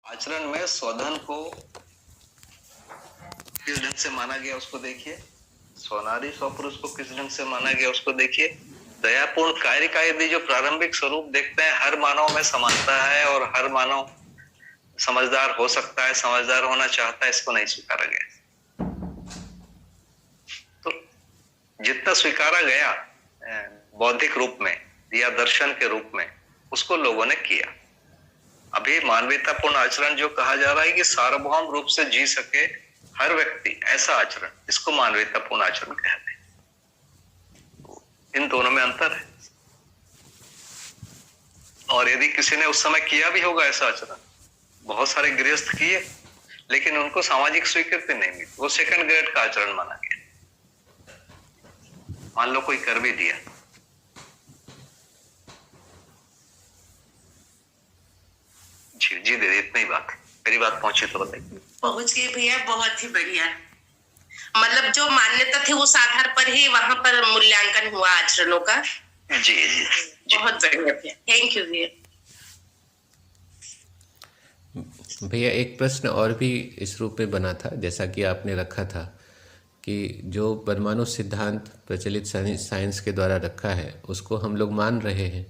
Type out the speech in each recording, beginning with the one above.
आचरण में स्वधन को किस ढंग से माना गया उसको देखिए, स्वनारी स्वपुरुष को किस ढंग से माना गया उसको देखिए। दयापूर्ण कार्य का यदि जो प्रारंभिक स्वरूप देखते हैं, हर मानव में समानता है और हर मानव समझदार हो सकता है, समझदार होना चाहता है, इसको नहीं स्वीकारा गया। तो जितना स्वीकारा गया बौद्धिक रूप में या दर्शन के रूप में, उसको लोगों ने किया। अभी मानवीयतापूर्ण आचरण जो कहा जा रहा है कि सार्वभौम रूप से जी सके हर व्यक्ति, ऐसा आचरण, इसको मानवीयतापूर्ण आचरण कहते हैं। इन दोनों में अंतर है। और यदि किसी ने उस समय किया भी होगा ऐसा आचरण, बहुत सारे गृहस्थ किए, लेकिन उनको सामाजिक स्वीकृति नहीं मिली, वो सेकंड ग्रेड का आचरण माना गया। मान लो कोई कर भी दिया, जी जी दीदी, इतनी बात, मेरी बात पहुंची तो बताइए। पहुंच गई भैया, बहुत ही बढ़िया। मतलब जो मान्यता थी उस आधार पर ही वहां पर मूल्यांकन हुआ आचरणों का। जी जी, बहुत बढ़िया भैया, थैंक यू भैया। भैया एक प्रश्न और भी इस रूप में बना था, जैसा कि आपने रखा था कि जो परमाणु सिद्धांत प्रचलित साइंस के द्वारा रखा है उसको हम लोग मान रहे हैं,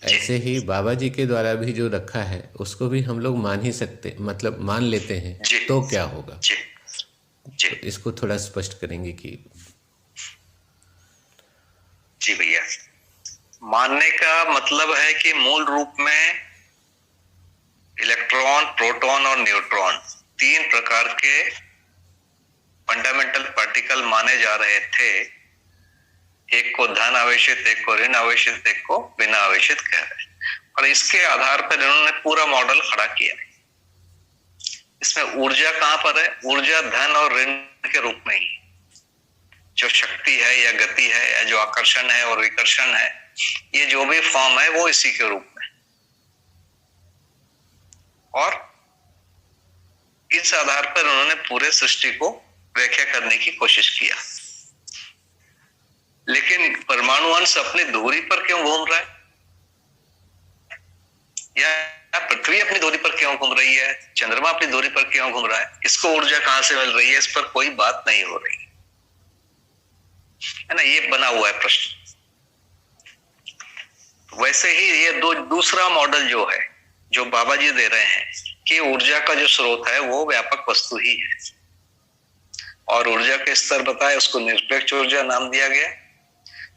ऐसे ही बाबा जी के द्वारा भी जो रखा है उसको भी हम लोग मान ही सकते, मतलब मान लेते हैं, तो क्या होगा? जी, तो इसको थोड़ा स्पष्ट करेंगे कि। जी भैया, मानने का मतलब है कि मूल रूप में इलेक्ट्रॉन, प्रोटॉन और न्यूट्रॉन, तीन प्रकार के फंडामेंटल पार्टिकल माने जा रहे थे। एक को धन आवेशित, एक को ऋण आवेशित, एक को बिना आवेशित कह रहे हैं। और इसके आधार पर इन्होंने पूरा मॉडल खड़ा किया। इसमें ऊर्जा कहां पर है? ऊर्जा धन और ऋण के रूप में ही, जो शक्ति है या गति है या जो आकर्षण है और विकर्षण है, ये जो भी फॉर्म है वो इसी के रूप में। और इस आधार पर उन्होंने पूरे सृष्टि को व्याख्या करने की कोशिश किया। लेकिन परमाणु अंश अपनी धुरी पर क्यों घूम रहा है, या पृथ्वी अपनी धुरी पर क्यों घूम रही है, चंद्रमा अपनी धुरी पर क्यों घूम रहा है, इसको ऊर्जा कहां से मिल रही है, इस पर कोई बात नहीं हो रही है ना। ये बना हुआ है प्रश्न। वैसे ही ये दूसरा मॉडल जो है, जो बाबा जी दे रहे हैं कि ऊर्जा का जो स्रोत है वो व्यापक वस्तु ही है, और ऊर्जा के स्तर बताए, उसको निरपेक्ष ऊर्जा नाम दिया गया।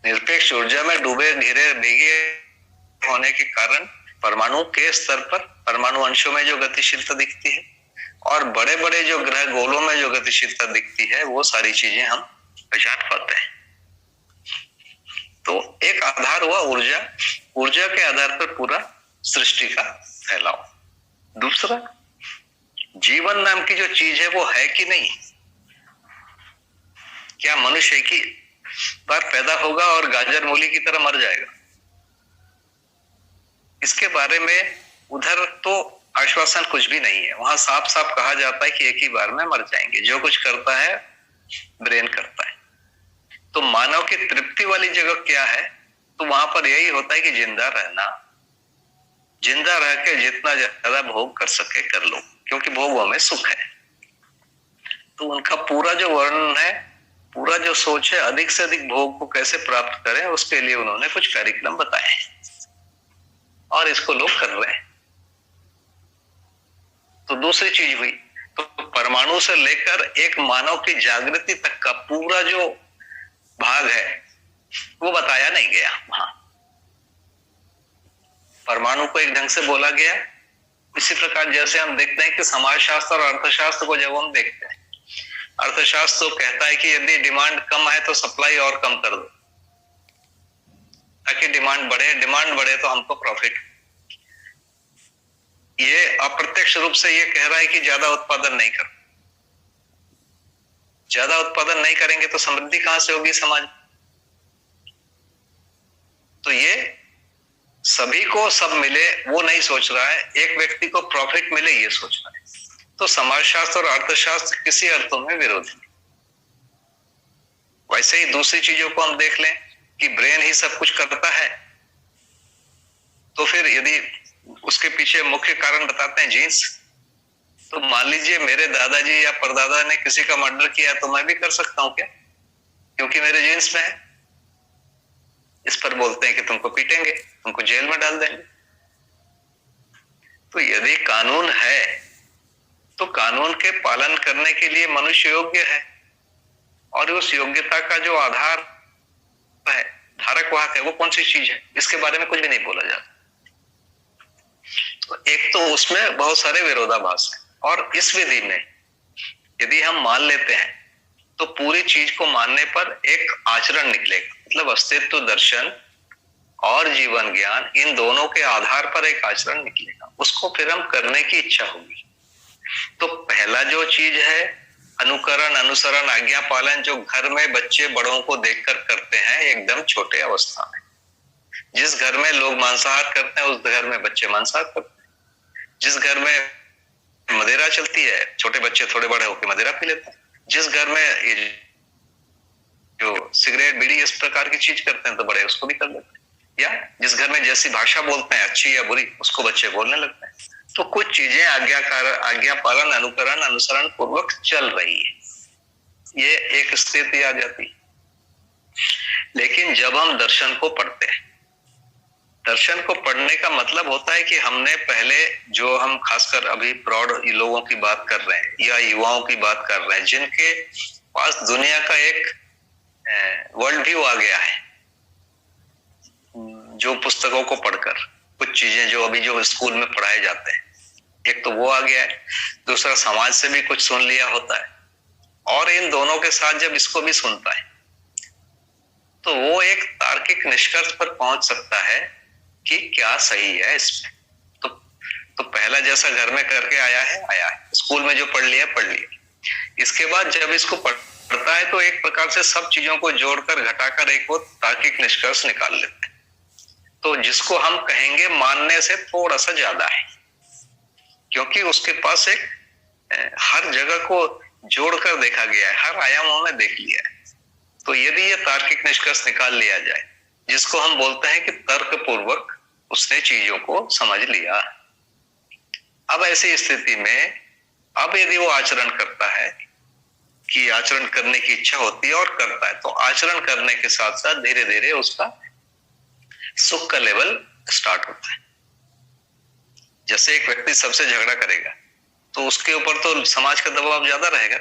निरपेक्ष ऊर्जा में डूबे घिरे भीगे होने के कारण परमाणु के स्तर पर परमाणु अंशों में जो गतिशीलता दिखती है, और बड़े बड़े जो ग्रह गोलों में जो गतिशीलता दिखती है, वो सारी चीजें हम पहचान पाते हैं। तो एक आधार हुआ ऊर्जा, ऊर्जा के आधार पर पूरा सृष्टि का फैलाव। दूसरा, जीवन नाम की जो चीज है वो है कि नहीं, क्या मनुष्य एक ही बार पैदा होगा और गाजर मूली की तरह मर जाएगा? इसके बारे में उधर तो आश्वासन कुछ भी नहीं है। वहां साफ साफ कहा जाता है कि एक ही बार में मर जाएंगे, जो कुछ करता है ब्रेन करता है। तो मानव की तृप्ति वाली जगह क्या है? तो वहां पर यही होता है कि जिंदा रहना, जिंदा रह के जितना ज्यादा भोग कर सके कर लो, क्योंकि भोगों में सुख है। तो उनका पूरा जो वर्णन है, पूरा जो सोच है, अधिक से अधिक भोग को कैसे प्राप्त करें, उसके लिए उन्होंने कुछ कार्यक्रम बताए और इसको लोग कर रहे हैं। तो दूसरी चीज हुई, तो परमाणु से लेकर एक मानव की जागृति तक का पूरा जो भाग है वो बताया नहीं गया। वहां परमाणु को एक ढंग से बोला गया। इसी प्रकार जैसे हम देखते हैं कि समाजशास्त्र और अर्थशास्त्र को जब हम देखते हैं, अर्थशास्त्र तो कहता है कि यदि डिमांड कम है तो सप्लाई और कम कर दो, ताकि डिमांड बढ़े तो हमको प्रॉफिट। ये अप्रत्यक्ष रूप से ये कह रहा है कि ज्यादा उत्पादन नहीं करो। ज्यादा उत्पादन नहीं करेंगे तो समृद्धि कहां से होगी समाज? तो ये सभी को सब मिले वो नहीं सोच रहा है, एक व्यक्ति को प्रॉफिट मिले ये सोच रहा है। तो समाजशास्त्र और अर्थशास्त्र किसी अर्थों में विरोधी। वैसे ही दूसरी चीजों को हम देख लें कि ब्रेन ही सब कुछ करता है, तो फिर यदि उसके पीछे मुख्य कारण बताते हैं जीन्स। तो मान लीजिए मेरे दादाजी या परदादा ने किसी का मर्डर किया तो मैं भी कर सकता हूं क्या, क्योंकि मेरे जीन्स में है। इस पर बोलते हैं कि तुमको पीटेंगे, तुमको जेल में डाल देंगे। तो यदि कानून है तो कानून के पालन करने के लिए मनुष्य योग्य है, और उस योग्यता का जो आधार है, धारक वाहक है, वो कौन सी चीज है, इसके बारे में कुछ भी नहीं बोला जाता। तो एक तो उसमें बहुत सारे विरोधाभास हैं, और इस विधि में यदि हम मान लेते हैं तो पूरी चीज को मानने पर एक आचरण निकलेगा। मतलब अस्तित्व दर्शन और जीवन ज्ञान, इन दोनों के आधार पर एक आचरण निकलेगा, उसको फिर हम करने की इच्छा होगी। तो पहला जो चीज है अनुकरण, अनुसरण, आज्ञा पालन, जो घर में बच्चे बड़ों को देखकर करते हैं एकदम छोटे अवस्था में। जिस घर में लोग मांसाहार करते हैं उस घर में बच्चे मांसाहार करते हैं। जिस घर में मदिरा चलती है छोटे बच्चे थोड़े बड़े होकर मदिरा पी लेते हैं। जिस घर में जो सिगरेट बीड़ी इस प्रकार की चीज करते हैं तो बड़े उसको भी कर लेते हैं। या जिस घर में जैसी भाषा बोलते हैं अच्छी या बुरी, उसको बच्चे बोलने लगते हैं। तो कुछ चीजें आज्ञा पालन, अनुकरण, अनुसरण पूर्वक चल रही है, ये एक स्थिति आ जाती। लेकिन जब हम दर्शन को पढ़ते हैं, दर्शन को पढ़ने का मतलब होता है कि हमने पहले जो हम खासकर अभी प्रौढ़ लोगों की बात कर रहे हैं या युवाओं की बात कर रहे हैं, जिनके पास दुनिया का एक वर्ल्ड व्यू आ गया है, जो पुस्तकों को पढ़कर कुछ चीजें जो अभी जो स्कूल में पढ़ाए जाते हैं, एक तो वो आ गया है, दूसरा समाज से भी कुछ सुन लिया होता है, और इन दोनों के साथ जब इसको भी सुनता है तो वो एक तार्किक निष्कर्ष पर पहुंच सकता है कि क्या सही है इसमें। तो पहला जैसा घर में करके आया है, स्कूल में जो पढ़ लिया पढ़ लिया। इसके बाद जब इसको पढ़ता है तो एक प्रकार से सब चीजों को जोड़कर घटाकर एक वो तार्किक निष्कर्ष निकाल लेते हैं। तो जिसको हम कहेंगे मानने से थोड़ा सा ज्यादा है, क्योंकि उसके पास एक हर जगह को जोड़कर देखा गया है, हर आयामों में देख लिया है। तो यदि ये तार्किक निष्कर्ष निकाल लिया जाए, जिसको हम बोलते हैं कि तर्क पूर्वक उसने चीजों को समझ लिया। अब ऐसी स्थिति में अब यदि वो आचरण करता है, कि आचरण करने की इच्छा होती है और करता है, तो आचरण करने के साथ साथ धीरे धीरे उसका सुख का लेवल स्टार्ट होता है। जैसे एक व्यक्ति सबसे झगड़ा करेगा तो उसके ऊपर तो समाज का दबाव ज्यादा रहेगा,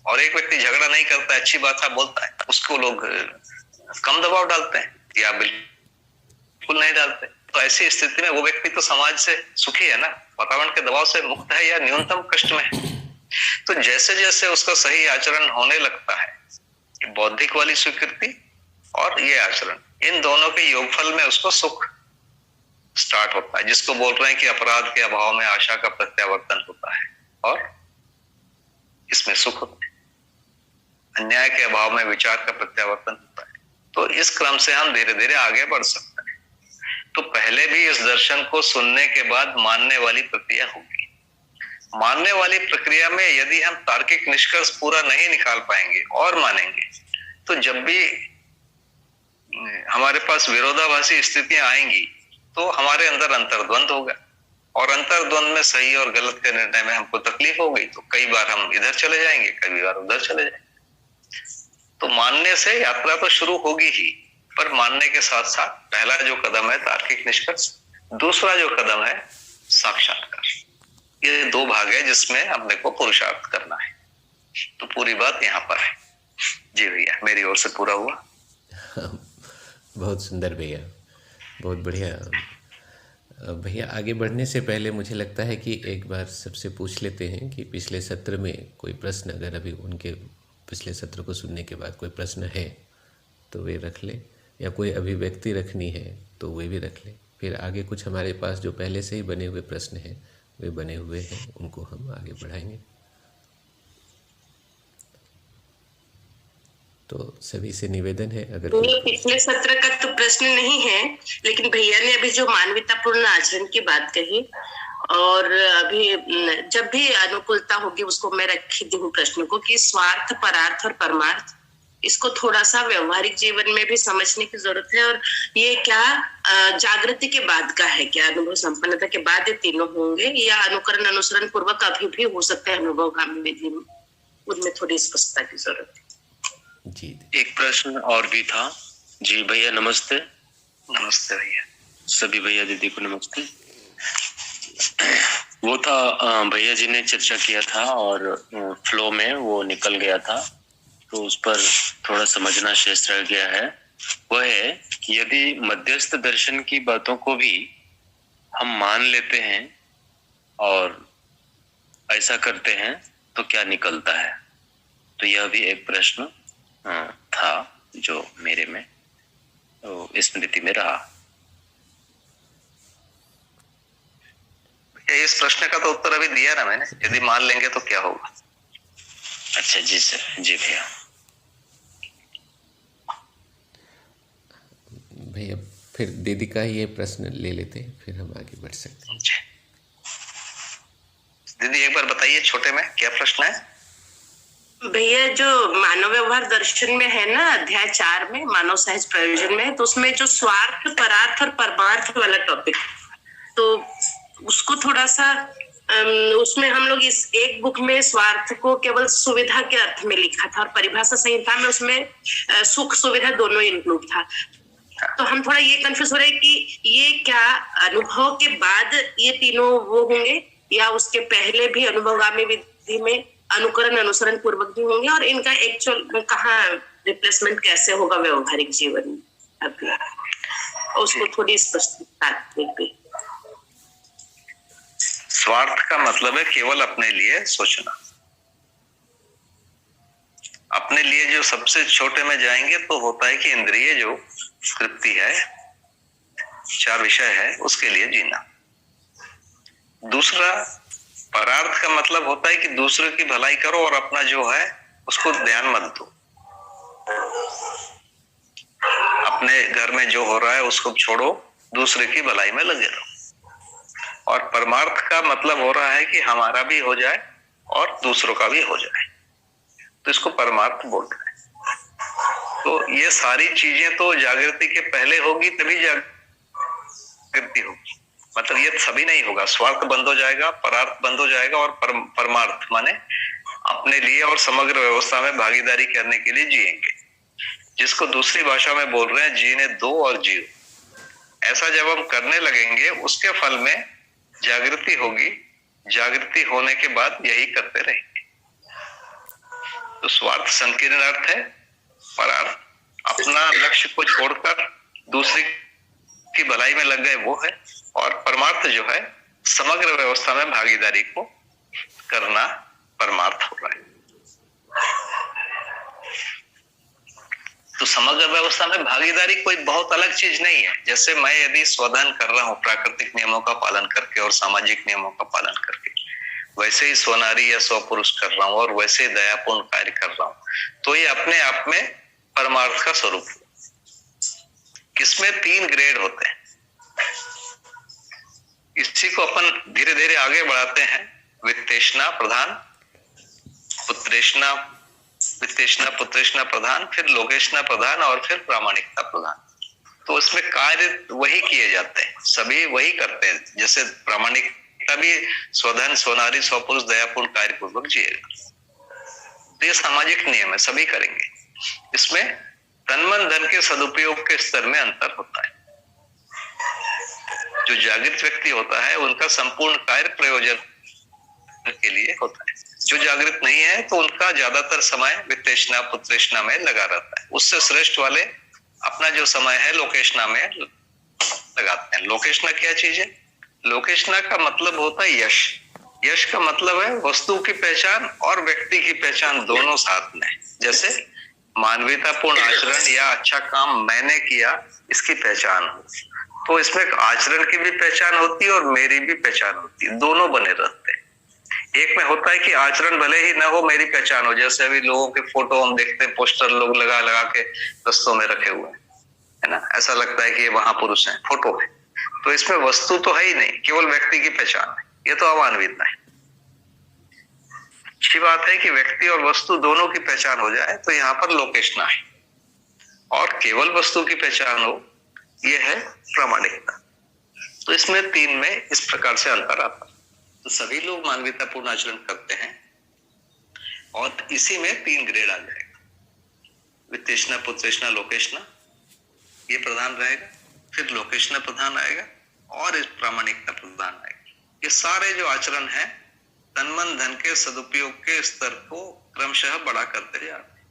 और एक व्यक्ति झगड़ा नहीं करता है, अच्छी बात है बोलता है, उसको लोग कम दबाव डालते हैं या बिल्कुल नहीं डालते। तो ऐसी स्थिति में वो व्यक्ति तो समाज से सुखी है ना, वातावरण के दबाव से मुक्त है या न्यूनतम कष्ट में है। तो जैसे जैसे उसका सही आचरण होने लगता है, बौद्धिक वाली स्वीकृति और ये आचरण, इन दोनों के योगफल में उसको सुख स्टार्ट होता है, जिसको बोल रहे हैं कि अपराध के अभाव में आशा का प्रत्यावर्तन होता है और इसमें सुख होता है, अन्याय के अभाव में विचार का प्रत्यावर्तन होता है। तो इस क्रम से हम धीरे धीरे आगे बढ़ सकते हैं। तो पहले भी इस दर्शन को सुनने के बाद मानने वाली प्रक्रिया होगी। मानने वाली प्रक्रिया में यदि हम तार्किक निष्कर्ष पूरा नहीं निकाल पाएंगे और मानेंगे, तो जब भी हमारे पास विरोधाभासी स्थितियां आएंगी तो हमारे अंदर अंतर्द्वंद होगा, और अंतर्द्वंद में सही और गलत के निर्णय में हमको तकलीफ हो गई तो कई बार हम इधर चले जाएंगे, कई बार उधर चले जाएंगे। तो मानने से यात्रा तो शुरू होगी ही, पर मानने के साथ साथ पहला जो कदम है तार्किक निष्कर्ष, दूसरा जो कदम है साक्षात्कार। ये दो भाग है जिसमें अपने को पुरुषार्थ करना है। तो पूरी बात यहाँ पर है। जी भैया, मेरी ओर से पूरा हुआ। बहुत सुंदर भैया, बहुत बढ़िया। भैया आगे बढ़ने से पहले मुझे लगता है कि एक बार सबसे पूछ लेते हैं कि पिछले सत्र में कोई प्रश्न, अगर अभी उनके पिछले सत्र को सुनने के बाद कोई प्रश्न है तो वे रख ले, या कोई अभिव्यक्ति रखनी है तो वे भी रख ले। फिर आगे कुछ हमारे पास जो पहले से ही बने हुए प्रश्न हैं वे बने हुए हैं, उनको हम आगे बढ़ाएंगे। तो सभी से निवेदन है, अगर पिछले सत्र का तो प्रश्न नहीं है, लेकिन भैया ने अभी जो मानवतापूर्ण आचरण की बात कही, और अभी जब भी अनुकूलता होगी उसको मैं रखी दी हूँ प्रश्न को कि स्वार्थ, परार्थ और परमार्थ, इसको थोड़ा सा व्यवहारिक जीवन में भी समझने की जरूरत है। और ये क्या जागृति के बाद का है, क्या अनुभव संपन्नता के बाद ये तीनों होंगे, या अनुकरण अनुसरण पूर्वक अभी भी हो सकते हैं अनुभवगामी विधि में, उनमें थोड़ी स्पष्टता की जरूरत है। जी एक प्रश्न और भी था। जी भैया नमस्ते। नमस्ते भैया। सभी भैया दीदी को नमस्ते। वो था भैया जी ने चर्चा किया था और फ्लो में वो निकल गया था, तो उस पर थोड़ा समझना शेष रह गया है। वह है कि यदि मध्यस्थ दर्शन की बातों को भी हम मान लेते हैं और ऐसा करते हैं तो क्या निकलता है। तो यह भी एक प्रश्न था जो मेरे में तो स्मृति में रहा। इस प्रश्न का तो उत्तर अभी दिया ना मैंने, यदि मान लेंगे तो क्या होगा। अच्छा जी सर। जी भैया। भैया फिर दीदी का ही ये प्रश्न ले लेते हैं, फिर हम आगे बढ़ सकते हैं। दीदी एक बार बताइए छोटे में क्या प्रश्न है। भैया जो मानव व्यवहार दर्शन में है ना, अध्याय 4 में मानव सहज प्रयोजन में, तो उसमें जो स्वार्थ परार्थ और परमार्थ वाला टॉपिक, तो उसको थोड़ा सा उसमें हम लोग इस एक बुक में स्वार्थ को केवल सुविधा के अर्थ में लिखा था और परिभाषा संहिता में उसमें सुख सुविधा दोनों इंक्लूड था। तो हम थोड़ा ये कंफ्यूज हो रहे हैं कि ये क्या अनुभव के बाद ये तीनों वो होंगे, या उसके पहले भी अनुभवगामी विधि में अनुकरण अनुसरण पूर्वक भी होंगे, और इनका एक्चुअल में कहाँ रिप्लेसमेंट कैसे होगा व्यवहारिक जीवन में अभी, उसको थोड़ी स्पष्टता देंगे। स्वार्थ का मतलब है केवल अपने लिए सोचना। अपने लिए जो सबसे छोटे में जाएंगे तो होता है कि इंद्रिय जो तृप्ति है, 4 विषय है, उसके लिए जीना। दूसरा परार्थ का मतलब होता है कि दूसरे की भलाई करो और अपना जो है उसको ध्यान मत दो। अपने घर में जो हो रहा है उसको छोड़ो, दूसरे की भलाई में लगे रहो। और परमार्थ का मतलब हो रहा है कि हमारा भी हो जाए और दूसरों का भी हो जाए, तो इसको परमार्थ बोलते हैं। तो ये सारी चीजें तो जागृति के पहले होगी, तभी जागृति होगी। मतलब ये सभी नहीं होगा। स्वार्थ बंद हो जाएगा, परार्थ बंद हो जाएगा, और परमार्थ माने अपने लिए और समग्र व्यवस्था में भागीदारी करने के लिए जिएंगे, जिसको दूसरी भाषा में बोल रहे हैं जीने दो और जियो। ऐसा जब हम करने लगेंगे उसके फल में जागृति होगी। जागृति होने के बाद यही करते रहेंगे। तो स्वार्थ संकीर्ण अर्थ है, परार्थ अपना लक्ष्य को छोड़कर दूसरे की भलाई में लग गए वो है, और परमार्थ जो है समग्र व्यवस्था में भागीदारी को करना परमार्थ हो रहा है। तो समग्र व्यवस्था में भागीदारी कोई बहुत अलग चीज नहीं है। जैसे मैं यदि स्वधन कर रहा हूं प्राकृतिक नियमों का पालन करके और सामाजिक नियमों का पालन करके, वैसे ही स्वनारी या स्वपुरुष कर रहा हूं और वैसे ही दयापूर्ण कार्य कर रहा हूं, तो ये अपने आप में परमार्थ का स्वरूप है। इसमें 3 ग्रेड होते हैं। इसी को अपन धीरे धीरे आगे बढ़ाते हैं। वित्तेषणा प्रधान, पुत्रेषणा, वित्तेषणा पुत्रेषणा प्रधान, फिर लोकेषणा प्रधान, और फिर प्रामाणिकता प्रधान। तो इसमें कार्य वही किए जाते हैं, सभी वही करते हैं। जैसे प्रामाणिकता भी स्वधन स्वनारी स्वपुरुष दयापूर्ण कार्य पूर्वक जिएगा। तो ये सामाजिक नियम है, सभी करेंगे। इसमें तन मन धन के सदुपयोग के स्तर में अंतर होता है। जो जागृत व्यक्ति होता है उनका संपूर्ण कार्य प्रयोजन के लिए होता है। जो जागृत नहीं है तो उनका ज्यादातर समय वित्तेषणा पुत्रेषणा में लगा रहता है। उससे श्रेष्ठ वाले अपना जो समय है लोकेषणा में लगाते हैं। लोकेषणा क्या चीज है? लोकेषणा का मतलब होता है यश। यश का मतलब है वस्तु की पहचान और व्यक्ति की पहचान दोनों साथ में। जैसे मानवीयतापूर्ण आचरण या अच्छा काम मैंने किया, इसकी पहचान हो, तो इसमें आचरण की भी पहचान होती है और मेरी भी पहचान होती है, दोनों बने रहते हैं। एक में होता है कि आचरण भले ही ना हो, मेरी पहचान हो। जैसे अभी लोगों के फोटो हम देखते हैं, पोस्टर लोग लगा लगा के रस्तों में रखे हुए हैं, है ना, ऐसा लगता है कि ये महापुरुष हैं, फोटो है। तो इसमें वस्तु तो है ही नहीं, केवल व्यक्ति की पहचान है। ये तो अमानवीयता है। अच्छी बात है कि व्यक्ति और वस्तु दोनों की पहचान हो जाए तो यहाँ पर लोकेशना है, और केवल वस्तु की पहचान हो यह है प्रामाणिकता। तो इसमें तीन में इस प्रकार से अंतर आता है। तो सभी लोग मानवीयतापूर्ण आचरण करते हैं और इसी में तीन ग्रेड आ जाएगा, वित्तेषणा, पुत्रेषणा, लोकेशना, ये प्रधान रहेगा, फिर लोकेशना प्रधान आएगा और इस प्रामाणिकता प्रधान आएगा। ये सारे जो आचरण है तन मन धन के सदुपयोग के स्तर को क्रमशः बड़ा करते जाते हैं।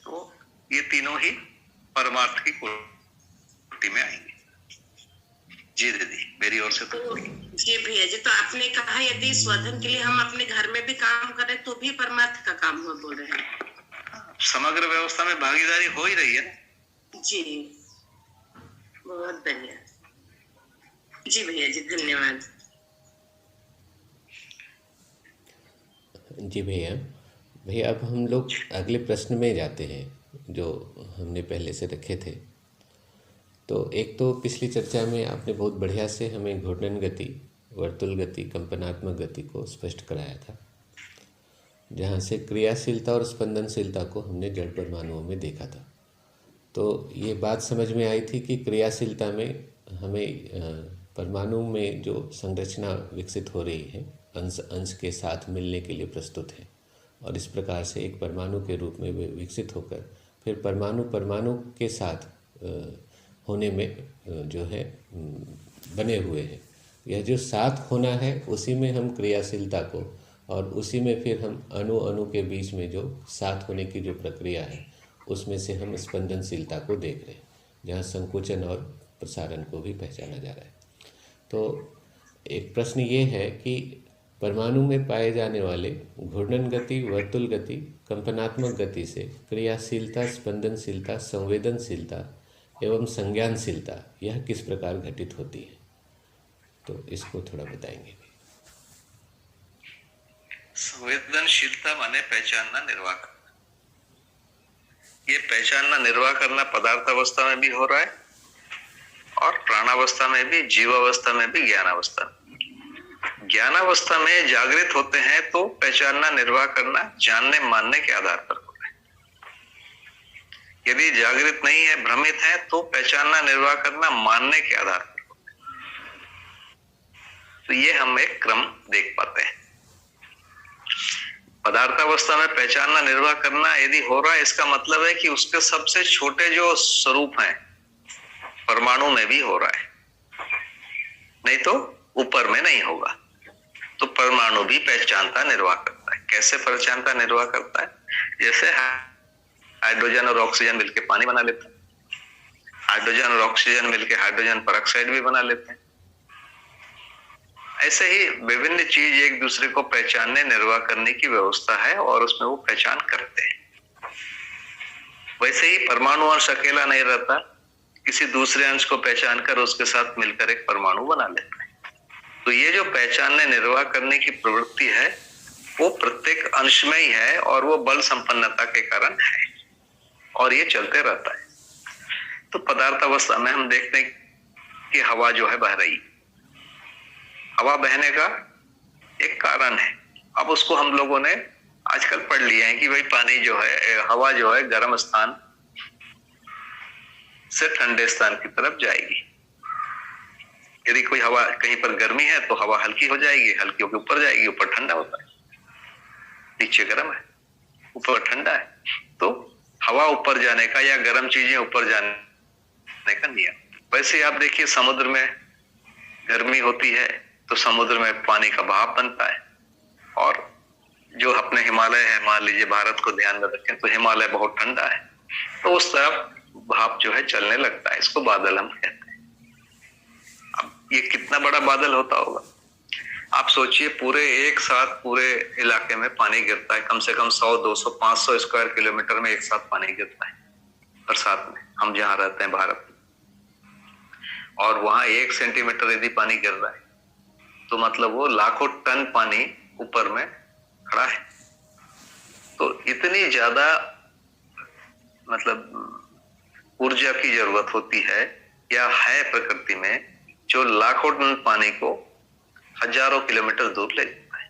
तो ये तीनों ही परमार्थ की कोटि में आएंगे। जी दीदी, मेरी ओर से तो जी भैया जी, तो आपने कहा यदि स्वधन के लिए हम अपने घर में भी काम करें तो भी परमार्थ का काम हो, बोल रहे हैं। समग्र व्यवस्था में भागीदारी हो ही रही है ना। जी बहुत बढ़िया। जी भैया जी, धन्यवाद। जी भैया, अब हम लोग अगले प्रश्न में जाते हैं जो हमने पहले से रखे थे। तो एक तो पिछली चर्चा में आपने बहुत बढ़िया से हमें घूर्णन गति, वर्तुल गति, कंपनात्मक गति को स्पष्ट कराया था, जहाँ से क्रियाशीलता और स्पंदनशीलता को हमने जड़ परमाणुओं में देखा था। तो ये बात समझ में आई थी कि क्रियाशीलता में हमें परमाणु में जो संरचना विकसित हो रही है अंश अंश के साथ मिलने के लिए प्रस्तुत है, और इस प्रकार से एक परमाणु के रूप में विकसित होकर फिर परमाणु परमाणु के साथ होने में जो है बने हुए हैं। यह जो साथ होना है उसी में हम क्रियाशीलता को, और उसी में फिर हम अणु अणु के बीच में जो साथ होने की जो प्रक्रिया है उसमें से हम स्पंदनशीलता को देख रहे हैं, जहाँ संकुचन और प्रसारण को भी पहचाना जा रहा है। तो एक प्रश्न ये है कि परमाणु में पाए जाने वाले घूर्णन गति, वर्तुल गति, कंपनात्मक गति से क्रियाशीलता, स्पंदनशीलता, संवेदनशीलता एवं संज्ञानशीलता यह किस प्रकार घटित होती है, तो इसको थोड़ा बताएंगे। संवेदनशीलता माने पहचानना, निर्वाह करना। ये पहचानना, निर्वाह करना पदार्थावस्था में भी हो रहा है और प्राणावस्था में भी, जीवावस्था में भी, ज्ञानावस्था में। ज्ञानावस्था में जागृत होते हैं तो पहचानना, निर्वाह करना जानने मानने के आधार पर होता है। यदि जागृत नहीं है, भ्रमित है, तो पहचानना, निर्वाह करना मानने के आधार पर होता है। तो ये हम एक क्रम देख पाते हैं। पदार्थावस्था में पहचानना, निर्वाह करना यदि हो रहा है, इसका मतलब है कि उसके सबसे छोटे जो स्वरूप हैं परमाणु में भी हो रहा है, नहीं तो ऊपर में नहीं होगा। तो परमाणु भी पहचानता, निर्वाह करता है। कैसे पहचानता, निर्वाह करता है? जैसे हाइड्रोजन और ऑक्सीजन मिलकर पानी बना लेते हैं, हाइड्रोजन और ऑक्सीजन मिलकर हाइड्रोजन परऑक्साइड भी बना लेते हैं। ऐसे ही विभिन्न चीज एक दूसरे को पहचानने, निर्वाह करने की व्यवस्था है और उसमें वो पहचान करते हैं। वैसे ही परमाणु अंश अकेला नहीं रहता, किसी दूसरे अंश को पहचान कर उसके साथ मिलकर एक परमाणु बना लेता है। तो ये जो पहचानने, निर्वाह करने की प्रवृत्ति है वो प्रत्येक अंश में ही है और वो बल संपन्नता के कारण है और ये चलते रहता है। तो पदार्थ अवस्था में हम देखते हैं कि हवा जो है बह रही, हवा बहने का एक कारण है। अब उसको हम लोगों ने आजकल पढ़ लिया है कि भाई पानी जो है, हवा जो है गर्म स्थान से ठंडे स्थान की तरफ जाएगी। यदि कोई हवा कहीं पर गर्मी है तो हवा हल्की हो जाएगी, हल्की होकर ऊपर जाएगी, ऊपर ठंडा होता है, नीचे गर्म है, ऊपर ठंडा है। तो हवा ऊपर जाने का या गर्म चीजें ऊपर जाने का नियम। वैसे आप देखिए समुद्र में गर्मी होती है तो समुद्र में पानी का भाप बनता है, और जो अपने हिमालय है, मान लीजिए भारत को ध्यान में रखें तो हिमालय बहुत ठंडा है, तो उस तरफ भाप जो है चलने लगता है। इसको बादल हम कहते हैं। अब ये कितना बड़ा बादल होता होगा आप सोचिए। पूरे एक साथ पूरे इलाके में पानी गिरता है, कम से कम 100, 200, 500 स्क्वायर किलोमीटर में एक साथ पानी गिरता है बरसात में। हम जहाँ रहते हैं भारत में, और वहां 1 सेंटीमीटर यदि पानी गिर रहा है तो मतलब वो लाखों टन पानी ऊपर में खड़ा है। तो इतनी ज्यादा मतलब ऊर्जा की जरूरत होती है या है प्रकृति में, जो लाखों टन पानी को हजारों किलोमीटर दूर ले जाता है।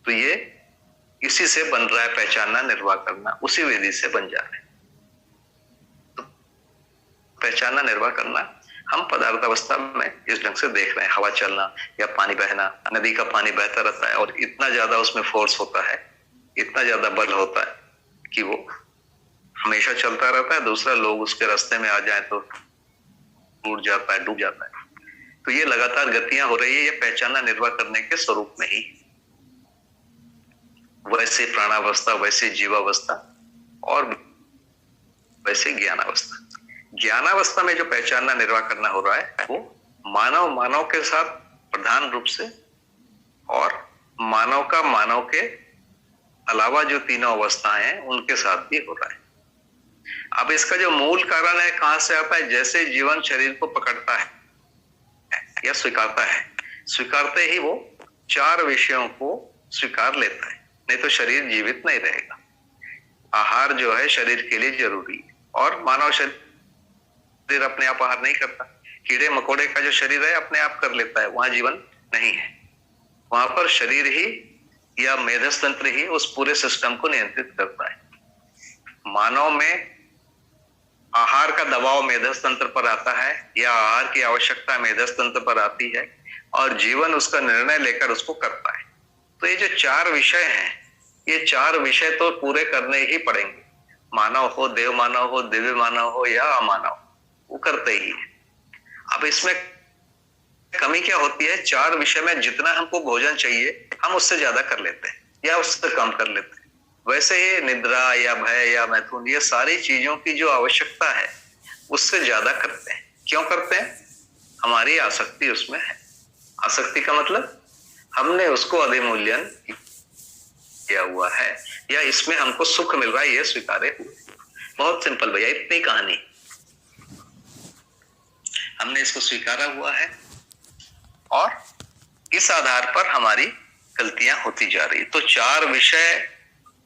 तो ये इसी से बन रहा है, पहचानना, निर्वाह करना, उसी विधि से बन जा रहे हैं। तो पहचानना, निर्वाह करना हम पदार्थ अवस्था में इस ढंग से देख रहे हैं। हवा चलना या पानी बहना, नदी का पानी बहता रहता है और इतना ज्यादा उसमें फोर्स होता है, इतना ज्यादा बल होता है कि वो हमेशा चलता रहता है। दूसरा, लोग उसके रास्ते में आ जाए तो टूट जाता है, डूब जाता है। तो ये लगातार गतियां हो रही है, ये पहचानना, निर्वाह करने के स्वरूप में ही। वैसे प्राणावस्था, वैसे जीवावस्था और वैसे ज्ञानावस्था। ज्ञानावस्था में जो पहचानना, निर्वाह करना हो रहा है वो मानव के साथ प्रधान रूप से, और मानव का मानव के अलावा जो तीनों अवस्थाएं हैं उनके साथ भी हो रहा है। अब इसका जो मूल कारण है कहां से आता है? जैसे जीवन शरीर को पकड़ता है या स्वीकारता है, स्वीकारते ही वो चार विषयों को स्वीकार लेता है, नहीं तो शरीर जीवित नहीं रहेगा। आहार जो है शरीर के लिए जरूरी है, और मानव शरीर अपने आप आहार नहीं करता। कीड़े मकोड़े का जो शरीर है अपने आप कर लेता है, वहां जीवन नहीं है। वहां पर शरीर ही या मेधस तंत्र ही उस पूरे सिस्टम को नियंत्रित करता है। मानव में आहार का दबाव मेधस तंत्र पर आता है, या आहार की आवश्यकता मेधस तंत्र पर आती है, और जीवन उसका निर्णय लेकर उसको करता है। तो ये जो चार विषय हैं, ये चार विषय तो पूरे करने ही पड़ेंगे। मानव हो, देव मानव हो, दिव्य मानव हो या अमानव, वो करते ही है। अब इसमें कमी क्या होती है? चार विषय में जितना हमको भोजन चाहिए हम उससे ज्यादा कर लेते हैं या उससे कम कर लेते हैं। वैसे ही निद्रा या भय या मैथुन, ये सारी चीजों की जो आवश्यकता है उससे ज्यादा करते हैं। क्यों करते हैं? हमारी आसक्ति उसमें है। आसक्ति का मतलब हमने उसको अधिमूल्यन किया हुआ है, या इसमें हमको सुख मिल रहा है, ये स्वीकारे हुए। बहुत सिंपल भैया, इतनी कहानी। हमने इसको स्वीकारा हुआ है और इस आधार पर हमारी गलतियां होती जा रही। तो चार विषय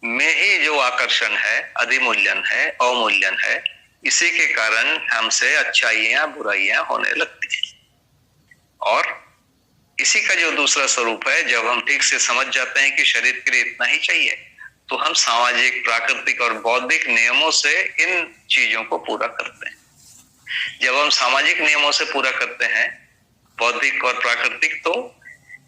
में ही जो आकर्षण है, अधिमूल्यन है, अवमूल्यन है, इसी के कारण हमसे अच्छाइयां बुराइयां होने लगती है। और इसी का जो दूसरा स्वरूप है, जब हम ठीक से समझ जाते हैं कि शरीर के लिए इतना ही चाहिए, तो हम सामाजिक, प्राकृतिक और बौद्धिक नियमों से इन चीजों को पूरा करते हैं। जब हम सामाजिक नियमों से पूरा करते हैं, बौद्धिक और प्राकृतिक, तो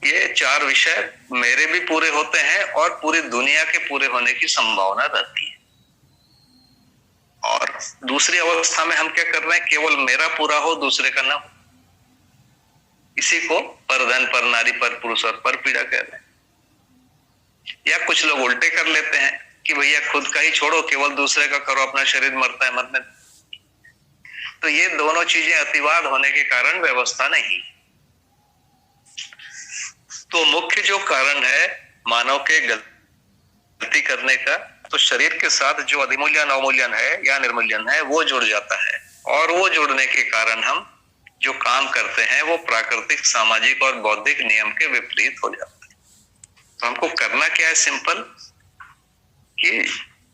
ये चार विषय मेरे भी पूरे होते हैं और पूरी दुनिया के पूरे होने की संभावना रहती है। और दूसरी अवस्था में हम क्या कर रहे हैं? केवल मेरा पूरा हो, दूसरे का ना हो। इसी को परधन, पर नारी, पर पुरुष और पर पीड़ा कह रहे हैं। या कुछ लोग उल्टे कर लेते हैं कि भैया खुद का ही छोड़ो, केवल दूसरे का करो, अपना शरीर मरता है मरने। तो ये दोनों चीजें अतिवाद होने के कारण व्यवस्था नहीं। तो मुख्य जो कारण है मानव के गलती करने का, तो शरीर के साथ जो अधिमूल्यन, अवमूल्यन है या निर्मूल्यन है, वो जुड़ जाता है। और वो जुड़ने के कारण हम जो काम करते हैं वो प्राकृतिक, सामाजिक और बौद्धिक नियम के विपरीत हो जाते हैं। तो हमको करना क्या है? सिंपल, कि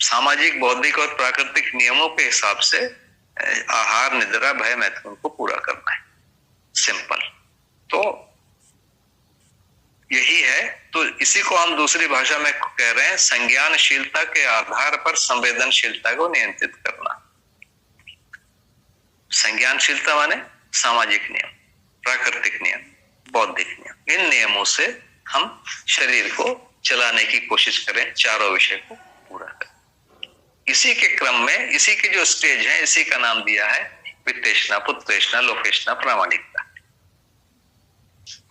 सामाजिक, बौद्धिक और प्राकृतिक नियमों के हिसाब से आहार, निद्रा, भय, मैथुन को पूरा करना है। सिंपल। तो यही है। तो इसी को हम दूसरी भाषा में कह रहे हैं संज्ञानशीलता के आधार पर संवेदनशीलता को नियंत्रित करना। संज्ञानशीलता माने सामाजिक नियम, प्राकृतिक नियम, बौद्धिक नियम। इन नियमों से हम शरीर को चलाने की कोशिश करें, चारों विषय को पूरा करें। इसी के क्रम में, इसी के जो स्टेज है, इसी का नाम दिया है वित्तेषणा, पुत्रेषणा, लोकेषणा, प्रामाणिकता।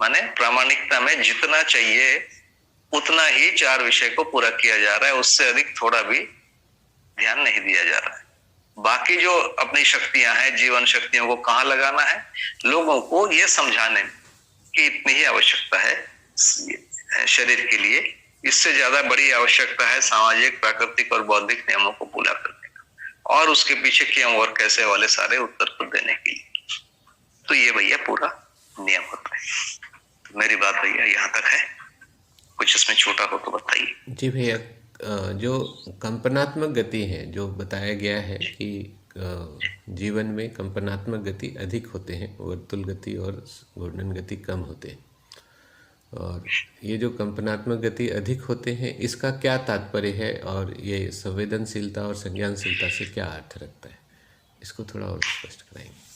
माने प्रामाणिकता में जितना चाहिए उतना ही चार विषय को पूरा किया जा रहा है, उससे अधिक थोड़ा भी ध्यान नहीं दिया जा रहा है। बाकी जो अपनी शक्तियां हैं, जीवन शक्तियों को कहाँ लगाना है, लोगों को ये समझाने में कि इतनी ही आवश्यकता है शरीर के लिए, इससे ज्यादा बड़ी आवश्यकता है सामाजिक, प्राकृतिक और बौद्धिक नियमों को पूरा करने का, और उसके पीछे क्यों और कैसे वाले सारे उत्तर को देने के लिए। तो ये भैया पूरा नियम होता है। तो मेरी बात भैया यहाँ तक है, कुछ इसमें छोटा हो तो बताइए। जी भैया, जो कंपनात्मक गति है, जो बताया गया है कि जीवन में कंपनात्मक गति अधिक होते हैं, वर्तुल गति और घूर्णन गति कम होते हैं। और ये जो कंपनात्मक गति अधिक होते हैं, इसका क्या तात्पर्य है और ये संवेदनशीलता और संज्ञानशीलता से क्या अर्थ रखता है, इसको थोड़ा और स्पष्ट कराएंगे।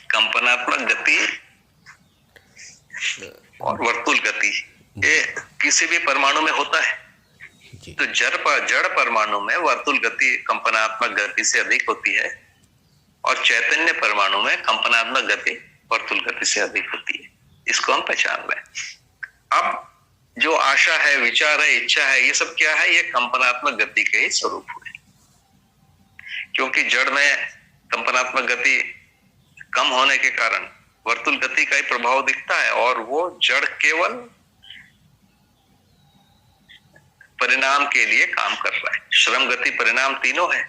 कंपनात्मक गति और वर्तुल गति ये किसी भी परमाणु में होता है। तो जड़ परमाणु में वर्तुल गति कंपनात्मक गति से अधिक होती है और चैतन्य परमाणु में कंपनात्मक गति वर्तुल गति से अधिक होती है। इसको हम पहचान लें। अब जो आशा है, विचार है, इच्छा है, ये सब क्या है? ये कंपनात्मक गति के ही स्वरूप हुए, क्योंकि जड़ में कंपनात्मक गति कम होने के कारण वर्तुल गति का ही प्रभाव दिखता है और वो जड़ केवल परिणाम के लिए काम कर रहा है। श्रम, गति, परिणाम तीनों है।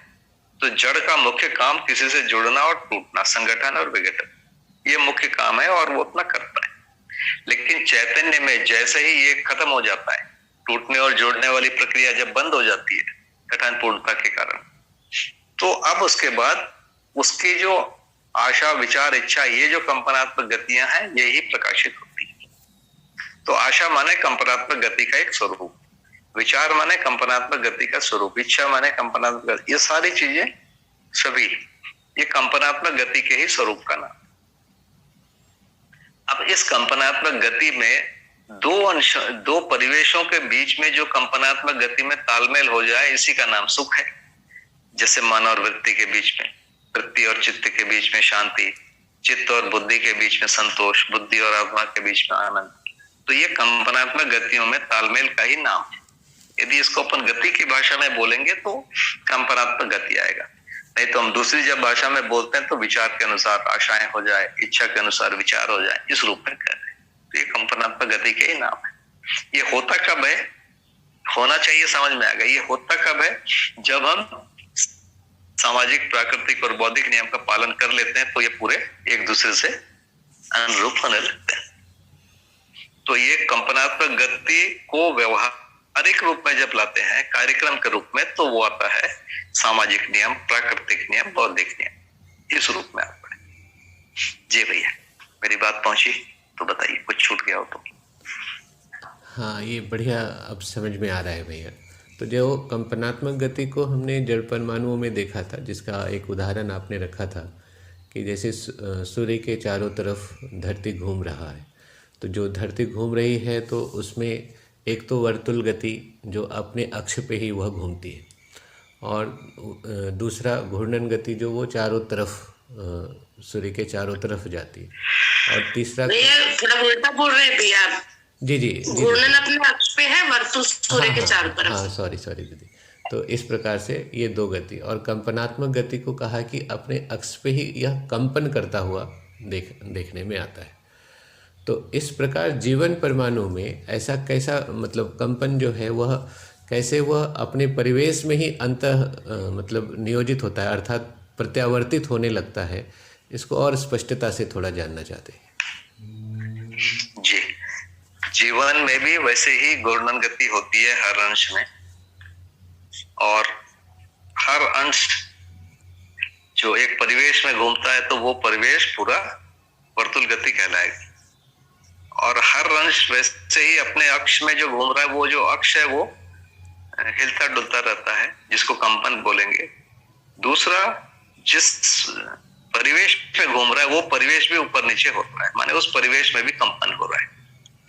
तो जड़ का मुख्य काम किसी से जुड़ना और टूटना, संगठन और विघटन, ये मुख्य काम है और वो उतना करता है। लेकिन चैतन्य में जैसे ही ये खत्म हो जाता है, टूटने और जोड़ने वाली प्रक्रिया जब बंद हो जाती है गठन पूर्णता के कारण, तो अब उसके बाद उसकी जो आशा, विचार, इच्छा, ये जो कंपनात्मक गतियां हैं, ये ही प्रकाशित होती है। तो आशा माने कंपनात्मक गति का एक स्वरूप, विचार माने कंपनात्मक गति का स्वरूप, इच्छा माने कंपनात्मक गति, ये सारी चीजें सभी ये कंपनात्मक गति के ही स्वरूप का नाम। अब इस कंपनात्मक गति में दो परिवेशों के बीच में जो कंपनात्मक गति में तालमेल हो जाए, इसी का नाम सुख है। जैसे मन और वृत्ति के बीच में, वृत्ति और चित्त के बीच में शांति, चित्त और बुद्धि के बीच में संतोष, बुद्धि और आत्मा के बीच में आनंद। तो ये कंपनात्मक गतियों में तालमेल का ही नाम है। यदि इसको अपन गति की भाषा में बोलेंगे तो कंपनात्मक गति आएगा, नहीं तो हम दूसरी जब भाषा में बोलते हैं तो विचार के अनुसार आशाएं हो जाए, इच्छा के अनुसार विचार हो जाए, इस रूप में कह रहे हैं। तो ये कंपनात्मक गति के ही नाम है। ये होता कब है? होना चाहिए, समझ में आ गया। ये होता कब है? जब हम सामाजिक, प्राकृतिक और बौद्धिक नियम का पालन कर लेते हैं तो ये पूरे एक दूसरे से अनुरूप होने लगते हैं। तो ये कंपनात्मक गति को व्यवहारिक रूप में जब लाते हैं, कार्यक्रम के रूप में, तो वो आता है सामाजिक नियम, प्राकृतिक नियम, बौद्धिक नियम, इस रूप में आता है। जी भैया, मेरी बात पहुंची तो बताइए, कुछ छूट गया हो तो। हाँ, ये बढ़िया अब समझ में आ रहा है भैया। तो जो कंपनात्मक गति को हमने जड़ परमाणुओं में देखा था, जिसका एक उदाहरण आपने रखा था कि जैसे सूर्य के चारों तरफ धरती घूम रहा है, तो जो धरती घूम रही है तो उसमें एक तो वर्तुल गति जो अपने अक्ष पे ही वह घूमती है, और दूसरा घूर्णन गति जो वो चारों तरफ सूर्य के चारों तरफ जाती है, और तीसरा थोड़ा उल्टा बोल रहे हैं भैया आप। जी, घूर्णन अपने अक्ष पे है, वर्तुल सूर्य के चारों तरफ। हाँ, सॉरी दीदी। तो इस प्रकार से ये दो गति, और कंपनात्मक गति को कहा कि अपने अक्ष पे ही यह कंपन करता हुआ देखने में आता है। तो इस प्रकार जीवन परमाणु में ऐसा कैसा, मतलब कंपन जो है वह कैसे वह अपने परिवेश में ही मतलब नियोजित होता है, अर्थात प्रत्यावर्तित होने लगता है, इसको और स्पष्टता से थोड़ा जानना चाहते हैं। जी, जीवन में भी वैसे ही घूर्णन गति होती है हर अंश में, और हर अंश जो एक परिवेश में घूमता है तो वो परिवेश पूरा वर्तुल गति कहलाएगा। और हर अंश वैसे ही अपने अक्ष में जो घूम रहा है, वो जो अक्ष है वो हिलता डुलता रहता है, जिसको कंपन बोलेंगे। दूसरा, जिस परिवेश में घूम रहा है वो परिवेश भी ऊपर नीचे हो रहा है, माने उस परिवेश में भी कंपन हो रहा है।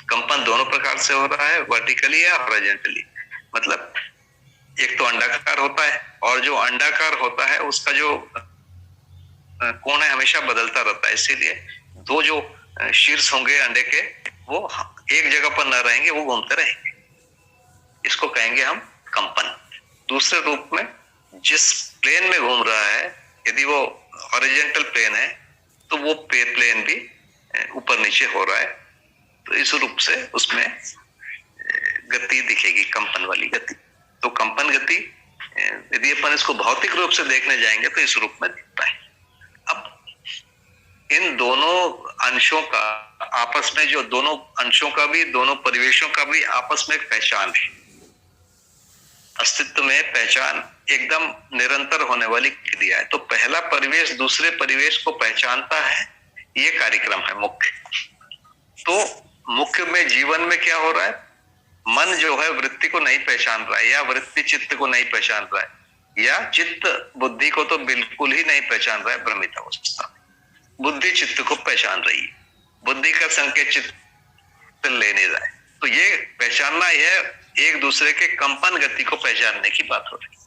कंपन दोनों प्रकार से हो रहा है, वर्टिकली या हॉरिजॉन्टली। मतलब एक तो अंडाकार होता है, और जो अंडाकार होता है उसका जो कोण है हमेशा बदलता रहता है, इसीलिए दो जो शीर्ष होंगे अंडे के वो एक जगह पर ना रहेंगे, वो घूमते रहेंगे। इसको कहेंगे हम कंपन। दूसरे रूप में, जिस प्लेन में घूम रहा है, यदि वो हॉरिजॉन्टल प्लेन है तो वो प्लेन भी ऊपर नीचे हो रहा है, तो इस रूप से उसमें गति दिखेगी, कंपन वाली गति। तो कंपन गति यदि अपन इसको भौतिक रूप से देखने जाएंगे तो इस रूप में दिखता है। अब इन दोनों अंशों का आपस में, जो दोनों अंशों का भी, दोनों परिवेशों का भी आपस में एक पहचान है। अस्तित्व में पहचान एकदम निरंतर होने वाली क्रिया है। तो पहला परिवेश दूसरे परिवेश को पहचानता है, ये कार्यक्रम है मुख्य। तो मुख्य में जीवन में क्या हो रहा है, मन जो है वृत्ति को नहीं पहचान रहा है, या वृत्ति चित्त को नहीं पहचान रहा है, या चित्त बुद्धि को तो बिल्कुल ही नहीं पहचान रहा है। भ्रमित अवस्था बुद्धि चित्त को पहचान रही है, बुद्धि का संकेत चित्त ले नहीं रहा है। तो ये पहचानना, यह एक दूसरे के कंपन गति को पहचानने की बात हो रही है।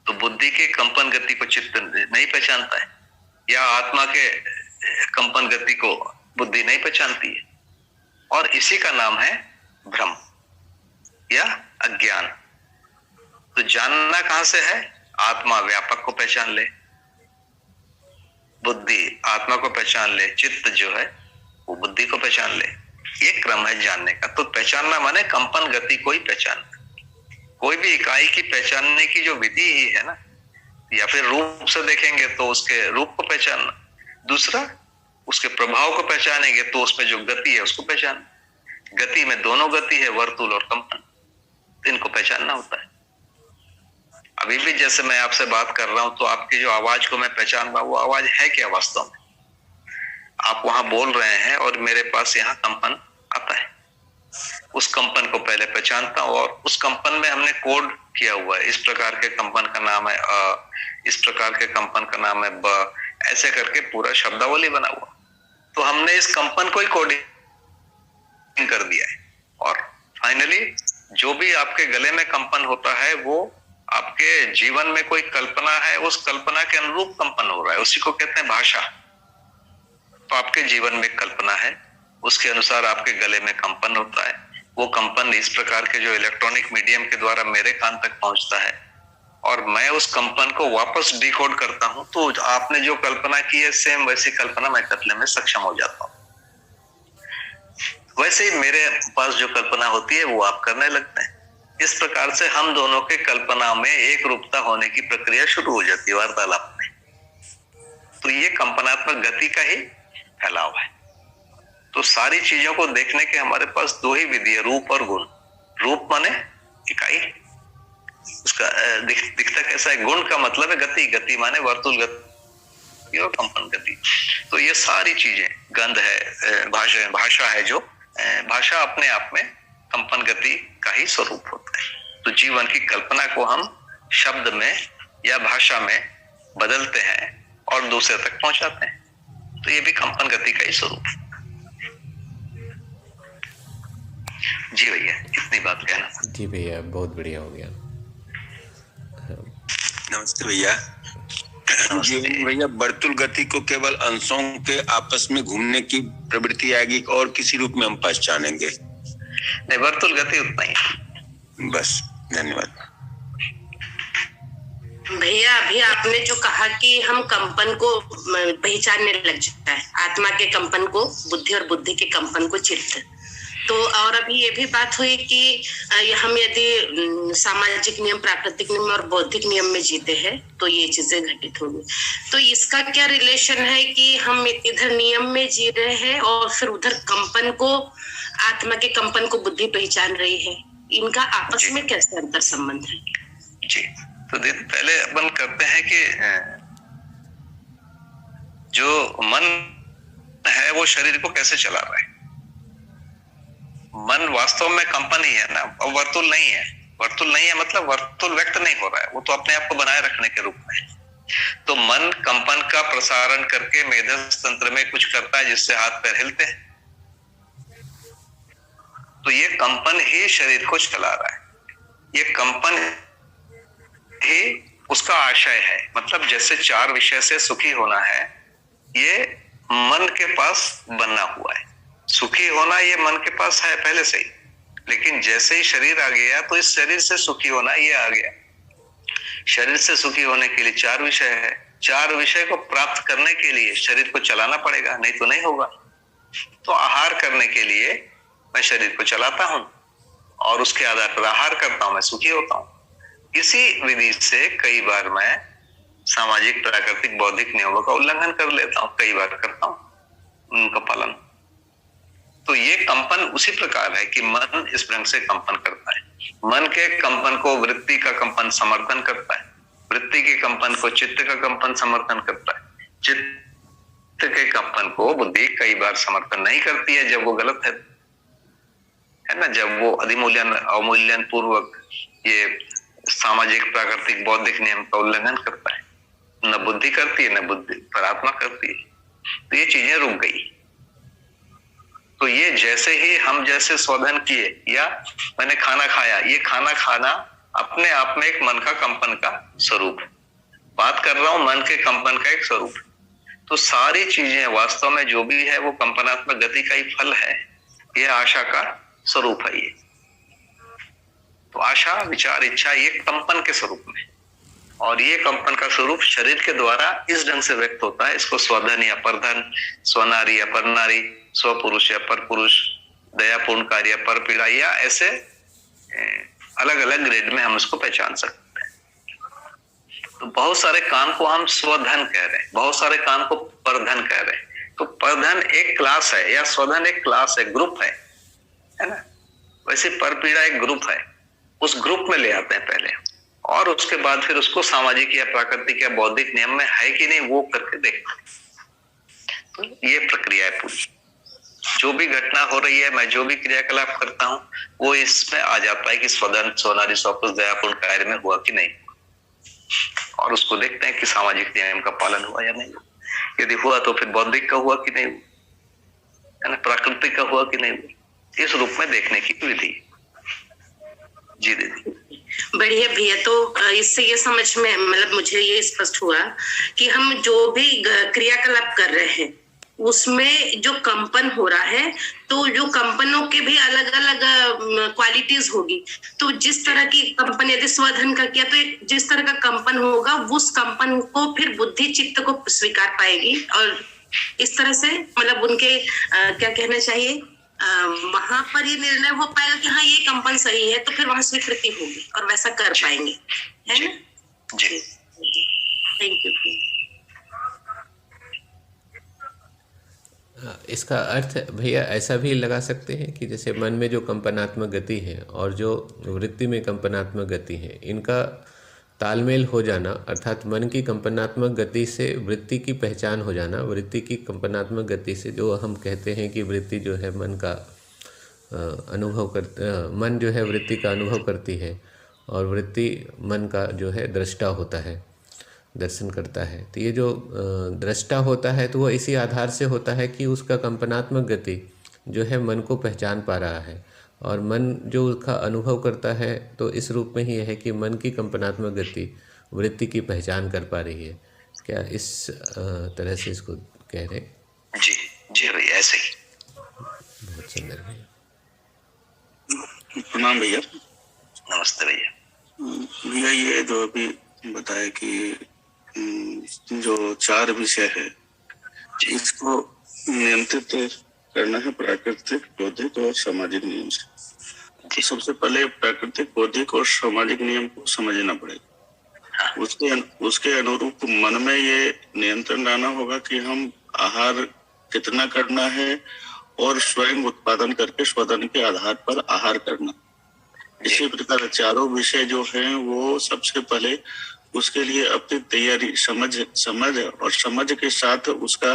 तो बुद्धि के कंपन गति को चित्त नहीं पहचानता है, या आत्मा के कंपन गति को बुद्धि नहीं पहचानती है, और इसी का नाम है भ्रम या अज्ञान। तो जानना कहां से है, आत्मा व्यापक को पहचान ले, बुद्धि आत्मा को पहचान ले, चित्त जो है वो बुद्धि को पहचान ले। ये क्रम है जानने का। तो पहचानना माने कंपन गति को ही पहचानना। कोई भी इकाई की पहचानने की जो विधि ही है ना, या फिर रूप से देखेंगे तो उसके रूप को पहचानना, दूसरा उसके प्रभाव को पहचानेंगे तो उसमें जो गति है उसको पहचानना। गति में दोनों गति है, वर्तुल और कंपन, इनको पहचानना होता है। अभी भी जैसे मैं आपसे बात कर रहा हूं तो आपकी जो आवाज को मैं पहचान रहा हूं, वो आवाज है क्या वास्तव में? आप वहां बोल रहे हैं और मेरे पास यहाँ कंपन आता है, उस कंपन को पहले पहचानता हूं, और उस कंपन में हमने कोड किया हुआ है, इस प्रकार के कंपन का नाम है अ, इस प्रकार के कंपन का नाम है ब, ऐसे करके पूरा शब्दावली बना हुआ। तो हमने इस कंपन को ही कोडिंग कर दिया है, और फाइनली जो भी आपके गले में कंपन होता है वो आपके जीवन में कोई कल्पना है, उस कल्पना के अनुरूप कंपन हो रहा है, उसी को कहते हैं भाषा। तो आपके जीवन में कल्पना है, उसके अनुसार आपके गले में कंपन होता है। वो कंपन इस प्रकार के जो इलेक्ट्रॉनिक मीडियम के द्वारा मेरे कान तक पहुंचता है, और मैं उस कंपन को वापस डिकोड करता हूं। तो आपने जो कल्पना की है सेम वैसी कल्पना मैं करने में सक्षम हो जाता हूं। वैसे ही मेरे पास जो कल्पना होती है वो आप करने लगते हैं। इस प्रकार से हम दोनों के कल्पना में एक रूपता होने की प्रक्रिया शुरू हो जाती है वार्तालाप में। तो ये कंपनात्मक गति का ही फैलाव है। तो सारी चीजों को देखने के हमारे पास दो ही विधि है, रूप और गुण। रूप माने इकाई, उसका दिखता कैसा है। गुण का मतलब है गति, गति माने वर्तुल गति और कंपन गति। तो ये सारी चीजें, गंध है, भाषा है, जो भाषा अपने आप में कंपन गति का ही स्वरूप होता है। तो जीवन की कल्पना को हम शब्द में या भाषा में बदलते हैं और दूसरे तक पहुंचाते हैं। तो ये भी कंपन गति का ही स्वरूप है। जी भैया, इतनी बात कहना। जी भैया, बहुत बढ़िया हो गया। नमस्ते भैया। जी भैया, वर्तुल गति को केवल अंशों के आपस में घूमने की प्रवृत्ति आएगी और किसी रूप में हम पहचानेंगे? नहीं, वर्तुल गति उतना ही। बस, धन्यवाद भैया। अभी आपने जो कहा कि हम कंपन को पहचानने लग जाता है, आत्मा के कंपन को बुद्धि और बुद्धि के कंपन को चित्त। तो और अभी ये भी बात हुई कि हम यदि सामाजिक नियम, प्राकृतिक नियम और बौद्धिक नियम में जीते हैं तो ये चीजें घटित होंगी। तो इसका क्या रिलेशन है कि हम इधर नियम में जी रहे हैं और फिर उधर कंपन को, आत्मा के कंपन को बुद्धि पहचान रही है? इनका आपस में कैसे अंतर संबंध है? जी, तो पहले अपन करते हैं कि जो मन है वो शरीर को कैसे चला रहा है। मन वास्तव में कंपन ही है ना, और वर्तुल नहीं है। वर्तुल नहीं है मतलब वर्तुल व्यक्त नहीं हो रहा है, वो तो अपने आप को बनाए रखने के रूप में। तो मन कंपन का प्रसारण करके मेधस तंत्र में कुछ करता है जिससे हाथ पैर हिलते हैं। तो ये कंपन ही शरीर को चला रहा है, ये कंपन ही उसका आशय है। मतलब जैसे चार विषय से सुखी होना है, ये मन के पास बना हुआ है। सुखी होना ये मन के पास है पहले से ही, लेकिन जैसे ही शरीर आ गया तो इस शरीर से सुखी होना ये आ गया। शरीर से सुखी होने के लिए चार विषय है, चार विषय को प्राप्त करने के लिए शरीर को चलाना पड़ेगा, नहीं तो नहीं होगा। तो आहार करने के लिए मैं शरीर को चलाता हूं और उसके आधार पर आहार करता हूं, मैं सुखी होता हूं। इसी विधि से कई बार मैं सामाजिक, प्राकृतिक, बौद्धिक नियमों का उल्लंघन कर लेता हूं, कई बार करता हूं उनका पालन। तो ये कंपन उसी प्रकार है कि मन इस ढंग से कंपन करता है। मन के कंपन को वृत्ति का कंपन समर्थन करता है, वृत्ति के कंपन को चित्त का कंपन समर्थन करता है, चित्त के कंपन को बुद्धि कई बार समर्थन नहीं करती है जब वो गलत है ना, जब वो अवमूल्यन पूर्वक ये सामाजिक, प्राकृतिक, बौद्धिक नियम का उल्लंघन करता है। न बुद्धि करती है, न बुद्धि परात्मा करती है, तो ये चीजें रुक गई। तो ये जैसे ही हम जैसे शोधन किए या मैंने खाना खाया, ये खाना खाना अपने आप में एक मन का कंपन का स्वरूप है। बात कर रहा हूं मन के कंपन का एक स्वरूप। तो सारी चीजें वास्तव में जो भी है वो कंपनात्मक गति का ही फल है। ये आशा का स्वरूप है। ये तो आशा, विचार, इच्छा ये कंपन के स्वरूप में, और ये कंपन का स्वरूप शरीर के द्वारा इस ढंग से व्यक्त होता है। इसको स्वधन या परधन, स्वनारी या परनारी, स्वपुरुष या परपुरुष, दयापूर्ण कार्य, परपीड़ा, या ऐसे अलग अलग ग्रेड में हम इसको पहचान सकते हैं। तो बहुत सारे काम को हम स्वधन कह रहे हैं, बहुत सारे काम को परधन कह रहे हैं। तो परधन एक क्लास है या स्वधन एक क्लास है, ग्रुप है ना। वैसे परपीड़ा एक ग्रुप है, उस ग्रुप में ले आते हैं पहले, और उसके बाद फिर उसको सामाजिक या प्राकृतिक या बौद्धिक नियम में है कि नहीं वो करके देखते हैं। तो ये प्रक्रिया है पूरी। जो भी घटना हो रही है, मैं जो भी क्रियाकलाप करता हूं, वो इसमें आ जाता है कि स्वधन, स्वनारी, स्वपुरुष, दयापूर्ण कार्य में हुआ कि नहीं, और उसको देखते हैं कि सामाजिक नियम का पालन हुआ या नहीं। यदि हुआ तो फिर बौद्धिक का हुआ कि नहीं, है ना, प्राकृतिक का हुआ कि नहीं, इस रूप में देखने की विधि। जी दीदी। बढ़िया भैया। तो इससे ये समझ में, मतलब मुझे ये स्पष्ट हुआ कि हम जो भी क्रियाकलाप कर रहे हैं उसमें जो कंपन हो रहा है, तो जो कंपनों के भी अलग अलग क्वालिटीज होगी। तो जिस तरह की कंपन यदि स्वधन का किया, तो जिस तरह का कंपन होगा उस कंपन को फिर बुद्धि चित्त को स्वीकार पाएगी, और इस तरह से मतलब उनके क्या कहना चाहिए, वहां पर ये निर्णय हो पाएगा कि हाँ ये कंपन सही है, तो फिर वहां स्वीकृति होगी और वैसा कर पाएंगे, है ना। जी थैंक यू। इसका अर्थ भैया ऐसा भी लगा सकते हैं कि जैसे मन में जो कंपनात्मक गति है और जो वृत्ति में कंपनात्मक गति है, इनका तालमेल हो जाना, अर्थात मन की कंपनात्मक गति से वृत्ति की पहचान हो जाना, वृत्ति की कंपनात्मक गति से, जो हम कहते हैं कि वृत्ति जो है मन का अनुभव कर, मन जो है वृत्ति का अनुभव करती है, और वृत्ति मन का जो है दृष्टा होता है, दर्शन करता है। तो ये जो दृष्टा होता है तो वो इसी आधार से होता है कि उसका कंपनात्मक गति जो है मन को पहचान पा रहा है, और मन जो उसका अनुभव करता है तो इस रूप में ही है कि मन की कंपनात्मक गति वृत्ति की पहचान कर पा रही है। क्या इस तरह से इसको कह रहे? जी जी भैया, ऐसे ही। बहुत सुंदर भैया। प्रणाम भैया। नमस्ते भैया। भैया ये जो अभी बताया कि जो 4 विषय है, इसको नियंत्रित करना है प्राकृतिक, बौद्धिक और सामाजिक नियम से। तो सबसे पहले प्राकृतिक, बौद्धिक और सामाजिक नियम को समझना पड़ेगा। उसके अनुरूप मन में ये नियंत्रण लाना होगा कि हम आहार कितना करना है, और स्वयं उत्पादन करके स्वधन के आधार पर आहार करना। इसी प्रकार 4 विषय जो हैं वो सबसे पहले उसके लिए अपनी तैयारी, समझ के साथ उसका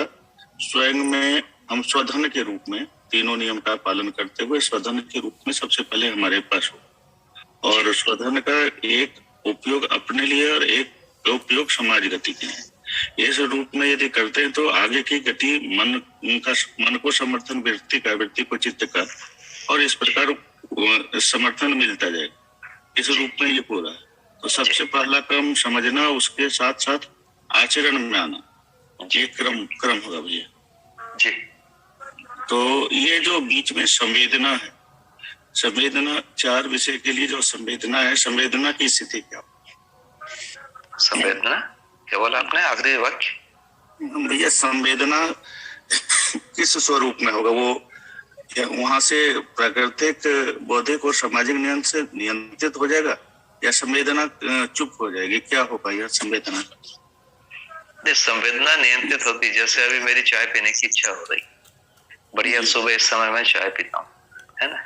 स्वयं में हम स्वधन के रूप में तीनों नियम का पालन करते हुए स्वधन के रूप में सबसे पहले हमारे पास हो, और स्वधन का एक उपयोग अपने लिए और एक उपयोग समाज गति के लिए, इस रूप में यदि करते हैं तो आगे की गति मन को समर्थन, वृत्ति को चित्त का, और इस प्रकार समर्थन मिलता जाएगा। इस रूप में ये पूरा है। तो सबसे पहला क्रम समझना, उसके साथ साथ आचरण में आना, ये क्रम होगा भैया जी। तो ये जो बीच में संवेदना है, संवेदना 4 विषय के लिए जो संवेदना है, संवेदना की स्थिति क्या? संवेदना क्या बोला आपने, आखिरी वाक्य? भैया संवेदना किस स्वरूप में होगा? वो वहां से प्राकृतिक, बौद्धिक और सामाजिक नियम से नियंत्रित हो जाएगा, या संवेदना चुप हो जाएगी? क्या होगा यह संवेदना? संवेदना नियंत्रित होती, जैसे अभी मेरी चाय पीने की इच्छा हो रही, बढ़िया सुबह इस समय मैं चाय पीता हूँ, है ना,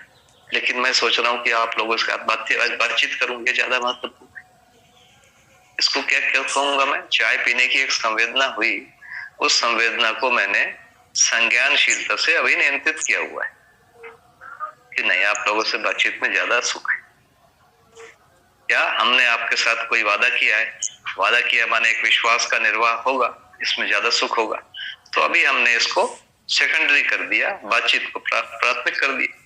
लेकिन मैं सोच रहा हूँ कि आप लोगों के साथ बातचीत करूंगे, ज्यादा महत्वपूर्ण। इसको क्या कहूंगा मैं? चाय पीने की एक संवेदना हुई, उस संवेदना को मैंने संज्ञानशीलता से अभी नियंत्रित किया हुआ है कि नहीं, आप लोगों से बातचीत में ज्यादा सुख है, या हमने आपके साथ कोई वादा किया है, वादा किया माने एक विश्वास का निर्वाह होगा, इसमें ज्यादा सुख होगा, तो अभी हमने इसको सेकेंडरी कर दिया, बातचीत को प्राथमिक कर दिया।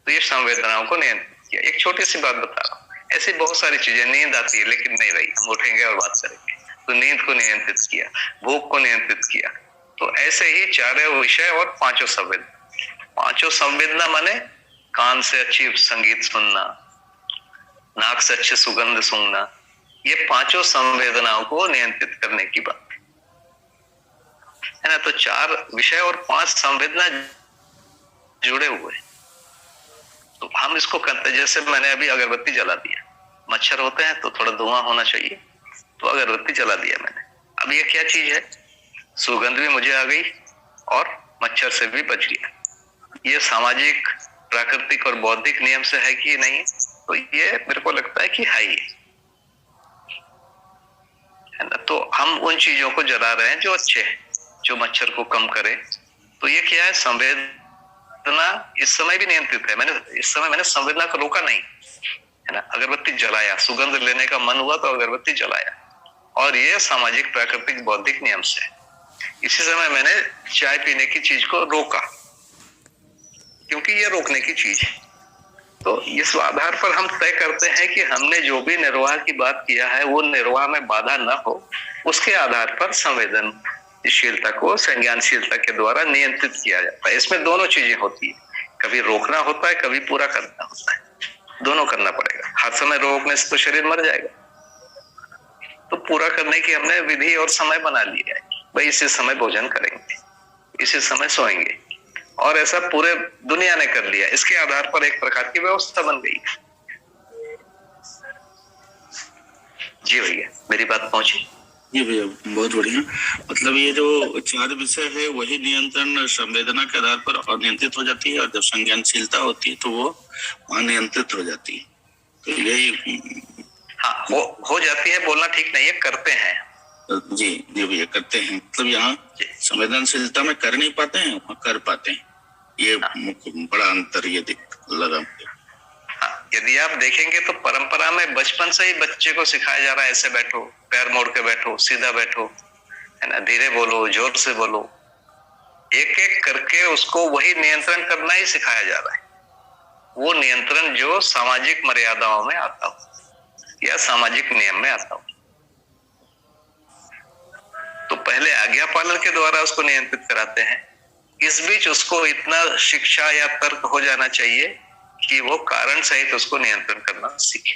तो ये संवेदनाओं को नियंत्रित किया। एक छोटी सी बात बता रहा हूँ, ऐसी बहुत सारी चीजें, नींद आती है लेकिन नहीं रही, हम उठेंगे और बात करेंगे, तो नींद को नियंत्रित किया, भूख को नियंत्रित किया। तो ऐसे ही चारों विषय और पांचों संवेदना। पांचों संवेदना माने कान से अच्छी संगीत सुनना, नाक से अच्छी सुगंध सूंघना, ये पांचों संवेदनाओं को नियंत्रित करने की बात है ना। तो 4 विषय और 5 संवेदना जुड़े हुए, तो हम इसको करते, जैसे मैंने अभी अगरबत्ती जला दिया, मच्छर होते हैं तो थोड़ा धुआं होना चाहिए, तो अगरबत्ती जला दिया मैंने। अब ये क्या चीज है, सुगंध भी मुझे आ गई और मच्छर से भी बच गया। ये सामाजिक, प्राकृतिक और बौद्धिक नियम से है कि नहीं, तो ये मेरे को लगता है कि है ही है ना। तो हम उन चीजों को जला रहे हैं जो अच्छे हैं, जो मच्छर को कम करे। तो ये क्या है, संवेदना इस समय भी नियंत्रित है। इस समय मैंने संवेदना को रोका नहीं, है ना। अगरबत्ती जलाया, सुगंध लेने का मन हुआ तो अगरबत्ती जलाया, और ये सामाजिक, प्राकृतिक, बौद्धिक नियम से। इसी समय मैंने चाय पीने की चीज को रोका, क्योंकि ये रोकने की चीज है। तो इस आधार पर हम तय करते हैं कि हमने जो भी निर्वाह की बात किया है वो निर्वाह में बाधा न हो, उसके आधार पर संवेदनशीलता को संज्ञानशीलता के द्वारा नियंत्रित किया जाता है। इसमें दोनों चीजें होती है, कभी रोकना होता है, कभी पूरा करना होता है, दोनों करना पड़ेगा। हर समय रोकने से तो शरीर मर जाएगा, तो पूरा करने की हमने विधि और समय बना लिया है। भाई इसी समय भोजन करेंगे, इसी समय सोएंगे, और ऐसा पूरे दुनिया ने कर लिया। इसके आधार पर एक प्रकार की व्यवस्था बन गई। जी भैया, मेरी बात पहुंची? जी भैया, बहुत बढ़िया। मतलब ये जो 4 विषय है वही नियंत्रण संवेदना के आधार पर अनियंत्रित हो जाती है, और जब संज्ञानशीलता होती है तो वो अनियंत्रित हो जाती है। तो यही हाँ, हो जाती है, बोलना ठीक नहीं है, करते हैं। जी जी भैया, करते हैं। मतलब यहाँ संवेदनशीलता में कर नहीं पाते हैं, वहाँ कर पाते हैं। ये बड़ा अंतर ये लगा। हाँ, यदि आप देखेंगे तो परंपरा में बचपन से ही बच्चे को सिखाया जा रहा है, ऐसे बैठो, पैर मोड़ के बैठो, सीधा बैठो, है ना, धीरे बोलो, जोर से बोलो, एक एक करके उसको वही नियंत्रण करना ही सिखाया जा रहा है। वो नियंत्रण जो सामाजिक मर्यादाओं में आता हो या सामाजिक नियम में आता हो। तो पहले आज्ञा पालन के द्वारा उसको नियंत्रित कराते हैं, इस बीच उसको इतना शिक्षा या तर्क हो जाना चाहिए कि वो कारण सहित उसको नियंत्रण करना सीखे।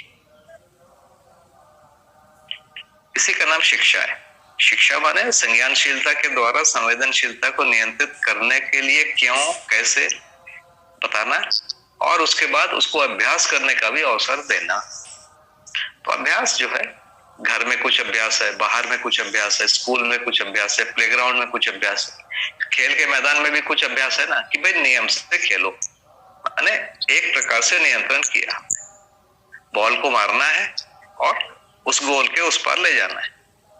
इसी का नाम शिक्षा है। शिक्षा माने संज्ञानशीलता के द्वारा संवेदनशीलता को नियंत्रित करने के लिए क्यों, कैसे बताना, और उसके बाद उसको अभ्यास करने का भी अवसर देना। तो अभ्यास जो है, घर में कुछ अभ्यास है, बाहर में कुछ अभ्यास है, स्कूल में कुछ अभ्यास है, प्लेग्राउंड में कुछ अभ्यास है, खेल के मैदान में भी कुछ अभ्यास है ना, कि भाई नियम से खेलो, माने एक प्रकार से नियंत्रण किया, बॉल को मारना है और उस गोल के उस पार ले जाना है,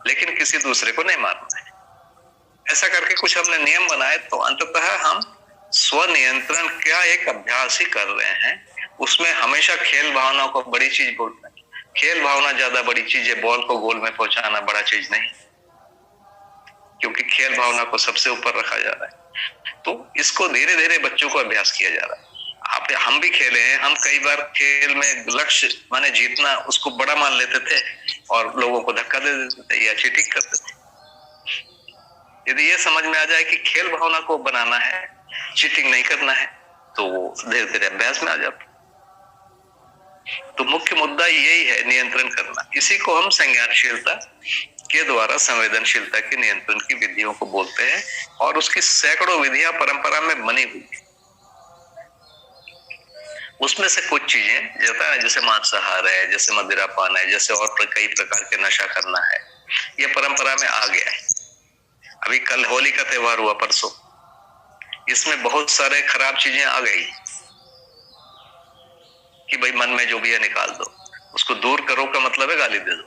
लेकिन किसी दूसरे को नहीं मारना है। ऐसा करके कुछ हमने नियम बनाए, तो अंततः हम स्वनियंत्रण का एक अभ्यास ही कर रहे हैं। उसमें हमेशा खेल भावना को बड़ी चीज बोलते हैं, खेल भावना ज्यादा बड़ी चीज है, बॉल को गोल में पहुंचाना बड़ा चीज नहीं, क्योंकि खेल भावना को सबसे ऊपर रखा जा रहा है। तो इसको धीरे धीरे बच्चों को अभ्यास किया जा रहा है। हम भी खेले हैं, हम कई बार खेल में लक्ष्य माने जीतना, उसको बड़ा मान लेते थे और लोगों को धक्का दे देते थे या चीटिंग करते थे। यदि ये समझ में आ जाए कि खेल भावना को बनाना है, चीटिंग नहीं करना है, तो वो धीरे धीरे अभ्यास में आ जाता। तो मुख्य मुद्दा यही है, नियंत्रण करना। इसी को हम संज्ञानशीलता के द्वारा संवेदनशीलता के नियंत्रण की विधियों को बोलते हैं, और उसकी सैकड़ों विधियां परंपरा में बनी हुई है। उसमें से कुछ चीजें जाता है, जैसे मांसाहार है, जैसे मदिरापान है, जैसे और कई प्रकार के नशा करना है, ये परंपरा में आ गया है। अभी कल होली का त्योहार हुआ, परसों, इसमें बहुत सारे खराब चीजें आ गई कि भाई मन में जो भी है निकाल दो, उसको दूर करो का मतलब है गाली दे दो।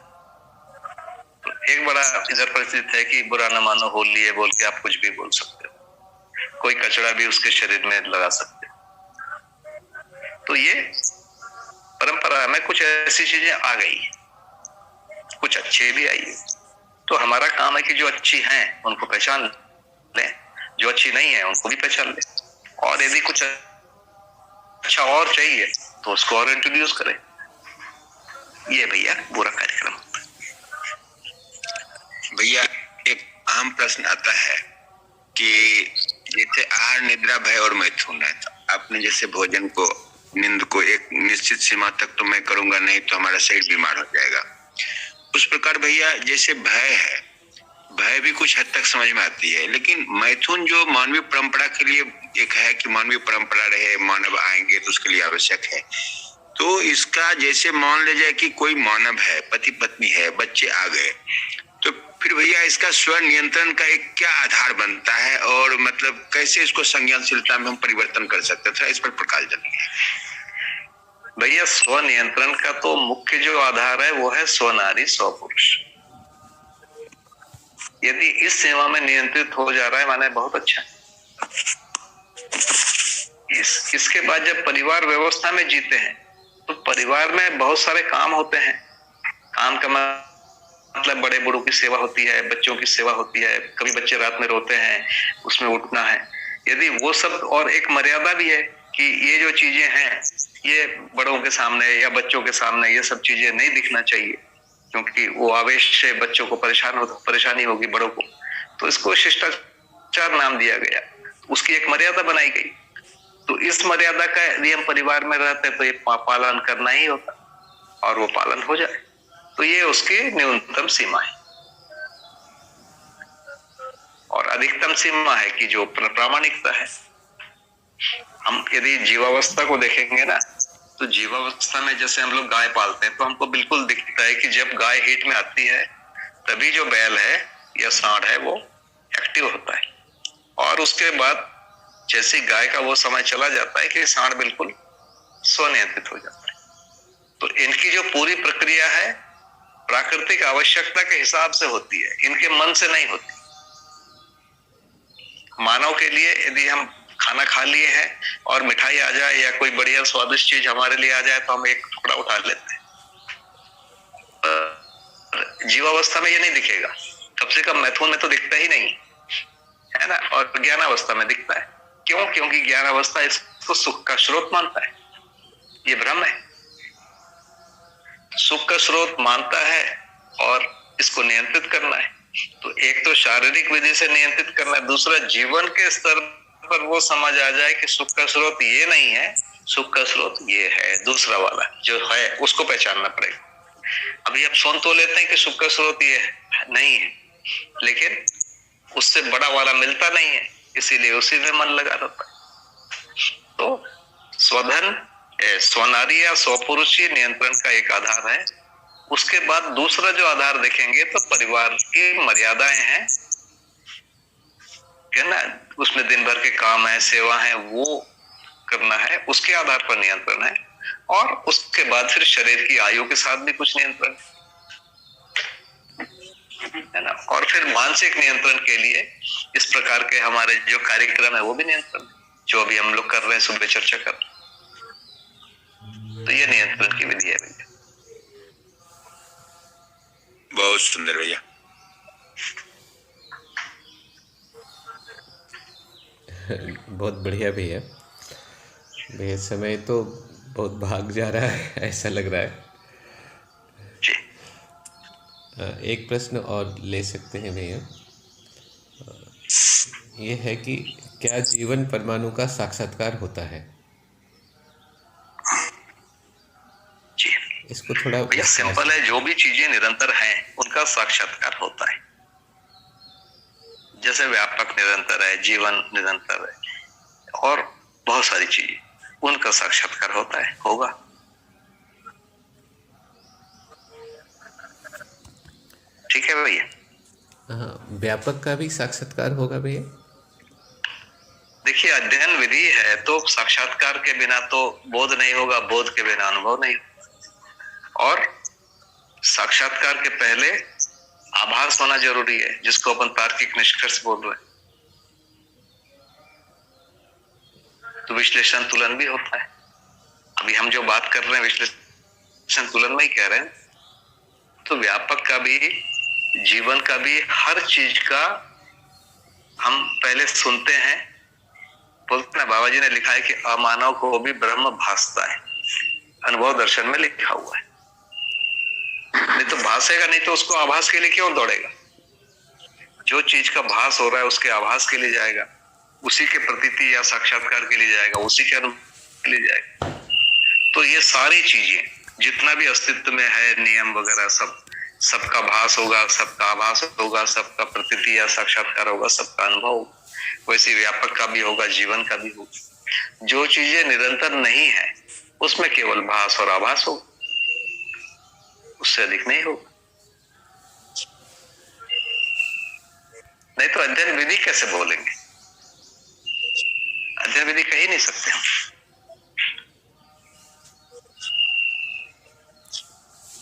तो एक बड़ा इधर परिस्थिति है कि बुरा न मानो होली है बोल के आप कुछ भी बोल सकते हो, कोई कचरा भी उसके शरीर में लगा सकते हो। तो ये परंपरा में कुछ ऐसी चीजें आ गई, कुछ अच्छे भी आई। तो हमारा काम है कि जो अच्छी हैं उनको पहचान लें, जो अच्छी नहीं है उनको भी पहचान लें, और यदि कुछ अच्छा और चाहिए तो उसको और इंट्रोड्यूस करें। ये भैया पूरा कार्यक्रम। भैया एक आम प्रश्न आता है कि जैसे आहार, निद्रा, भय और मैथुन है, तो आपने जैसे भोजन को, नींद को एक निश्चित सीमा तक तो मैं करूंगा, नहीं तो हमारा शरीर बीमार हो जाएगा, उस प्रकार भैया जैसे भय है, भय भी कुछ हद तक समझ में आती है, लेकिन मैथुन जो मानवीय परंपरा के लिए एक है कि मानवीय परंपरा रहे, मानव आएंगे तो उसके लिए आवश्यक है, तो इसका जैसे मान ले जाए कि कोई मानव है, पति पत्नी है, बच्चे आ गए, तो फिर भैया इसका स्व नियंत्रण का एक क्या आधार बनता है, और मतलब कैसे इसको संज्ञानशीलता में हम परिवर्तन कर सकते हैं, थोड़ा इस पर प्रकाश डालिए। भैया स्व नियंत्रण का तो मुख्य जो आधार है वो है स्व नारी स्व पुरुष। यदि इस सीमा में नियंत्रित हो जा रहा है माने बहुत अच्छा। इसके बाद जब परिवार व्यवस्था में जीते हैं तो परिवार में बहुत सारे काम होते हैं। काम का मतलब बड़े बूढ़ों की सेवा होती है, बच्चों की सेवा होती है, कभी बच्चे रात में रोते हैं, उसमें उठना है। यदि वो सब, और एक मर्यादा भी है कि ये जो चीजें हैं ये बड़ों के सामने या बच्चों के सामने ये सब चीजें नहीं दिखना चाहिए, क्योंकि वो आवेश से बच्चों को परेशानी होगी बड़ों को। तो इसको शिष्टाचार नाम दिया गया, उसकी एक मर्यादा बनाई गई। तो इस मर्यादा का यदि हम परिवार में रहते तो ये पालन करना ही होता, और वो पालन हो जाए तो ये उसकी न्यूनतम सीमा है। और अधिकतम सीमा है कि जो प्रामाणिकता है। हम यदि जीवावस्था को देखेंगे ना, तो जीवावस्था में जैसे हम लोग गाय पालते हैं तो हमको बिल्कुल दिखता है कि जब गाय हीट में आती है तभी जो बैल है या सांड है वो एक्टिव होता है, और उसके बाद जैसे गाय का वो समय चला जाता है कि सांड बिल्कुल स्वनियंत्रित हो जाता है। तो इनकी जो पूरी प्रक्रिया है प्राकृतिक आवश्यकता के हिसाब से होती है, इनके मन से नहीं होती। मानव के लिए यदि हम खाना खा लिए हैं और मिठाई आ जाए या कोई बढ़िया स्वादिष्ट चीज हमारे लिए आ जाए तो हम एक टुकड़ा उठा लेते हैं। जीवावस्था में ये नहीं दिखेगा, कम से कम मैथुन में तो दिखता ही नहीं है ना। और ज्ञानावस्था में दिखता है। क्यों? क्योंकि ज्ञानावस्था इसको सुख का स्रोत मानता है। ये भ्रम है। सुख का स्रोत मानता है और इसको नियंत्रित करना है। तो एक तो शारीरिक विधि से नियंत्रित करना है, दूसरा जीवन के स्तर पर वो समझ आ जाए कि सुख का स्रोत ये नहीं है, सुख का स्रोत ये है, दूसरा वाला जो है उसको पहचानना पड़ेगा। अभी आप सुन तो लेते हैं कि सुख का स्रोत ये नहीं है, लेकिन उससे बड़ा वाला मिलता नहीं है, इसीलिए उसी में मन लगा रहता है। तो स्वधन, स्वनारी या स्वपुरुषीय नियंत्रण का एक आधार है। उसके बाद दूसरा जो आधार देखेंगे तो परिवार की मर्यादाएं हैं, है ना। उसमें दिन भर के काम है, सेवा है, वो करना है, उसके आधार पर नियंत्रण है। और उसके बाद फिर शरीर की आयु के साथ भी कुछ नियंत्रण है ना। और फिर मानसिक नियंत्रण के लिए इस प्रकार के हमारे जो कार्यक्रम है वो भी नियंत्रण है, जो अभी हम लोग कर रहे हैं, सुबह चर्चा कर रहे हैं। तो ये नियंत्रण की विधि है भैया। बहुत सुंदर भैया। बहुत बढ़िया भैया। भैया समय तो बहुत भाग जा रहा है, ऐसा लग रहा है। एक प्रश्न और ले सकते हैं भैया। ये है कि क्या जीवन परमाणु का साक्षात्कार होता है? जी, इसको थोड़ा भैया सिंपल है। जो भी चीजें निरंतर हैं उनका साक्षात्कार होता है। जैसे व्यापक निरंतर है, जीवन निरंतर है, और बहुत सारी चीजें, उनका साक्षात्कार होता है, होगा। ठीक है भैया। हाँ, व्यापक का भी साक्षात्कार होगा भैया। देखिए, अध्ययन विधि है तो साक्षात्कार के बिना तो बोध नहीं होगा, बोध के बिना अनुभव नहीं होगा। और साक्षात्कार के पहले आभास होना जरूरी है, जिसको अपन तार्किक निष्कर्ष बोल रहे हैं। तो विश्लेषण तुलन भी होता है। अभी हम जो बात कर रहे हैं विश्लेषण तुलन में ही कह रहे हैं। तो व्यापक का भी, जीवन का भी, हर चीज का हम पहले सुनते हैं। बोलते हैं, बाबा जी ने लिखा है कि अमानव को भी ब्रह्म भासता है, अनुभव दर्शन में लिखा हुआ है। नहीं तो भासेगा नहीं तो उसको आभास के लिए क्यों दौड़ेगा? जो चीज का भास हो रहा है उसके आभास के लिए जाएगा, उसी के प्रतीति या साक्षात्कार के लिए जाएगा, उसी के अनुभव के लिए जाएगा। तो ये सारी चीजें जितना भी अस्तित्व में है, नियम वगैरह, सबका भास होगा, सबका आभास होगा, सबका प्रतीति या साक्षात्कार होगा, सबका अनुभव होगा। वैसे व्यापक का भी होगा, जीवन का भी होगा। जो चीजें निरंतर नहीं है उसमें केवल भास और आभास होगा, उससे अधिक नहीं होगा। नहीं तो अध्ययन विधि कैसे बोलेंगे? अध्ययन विधि कह ही नहीं सकते हम।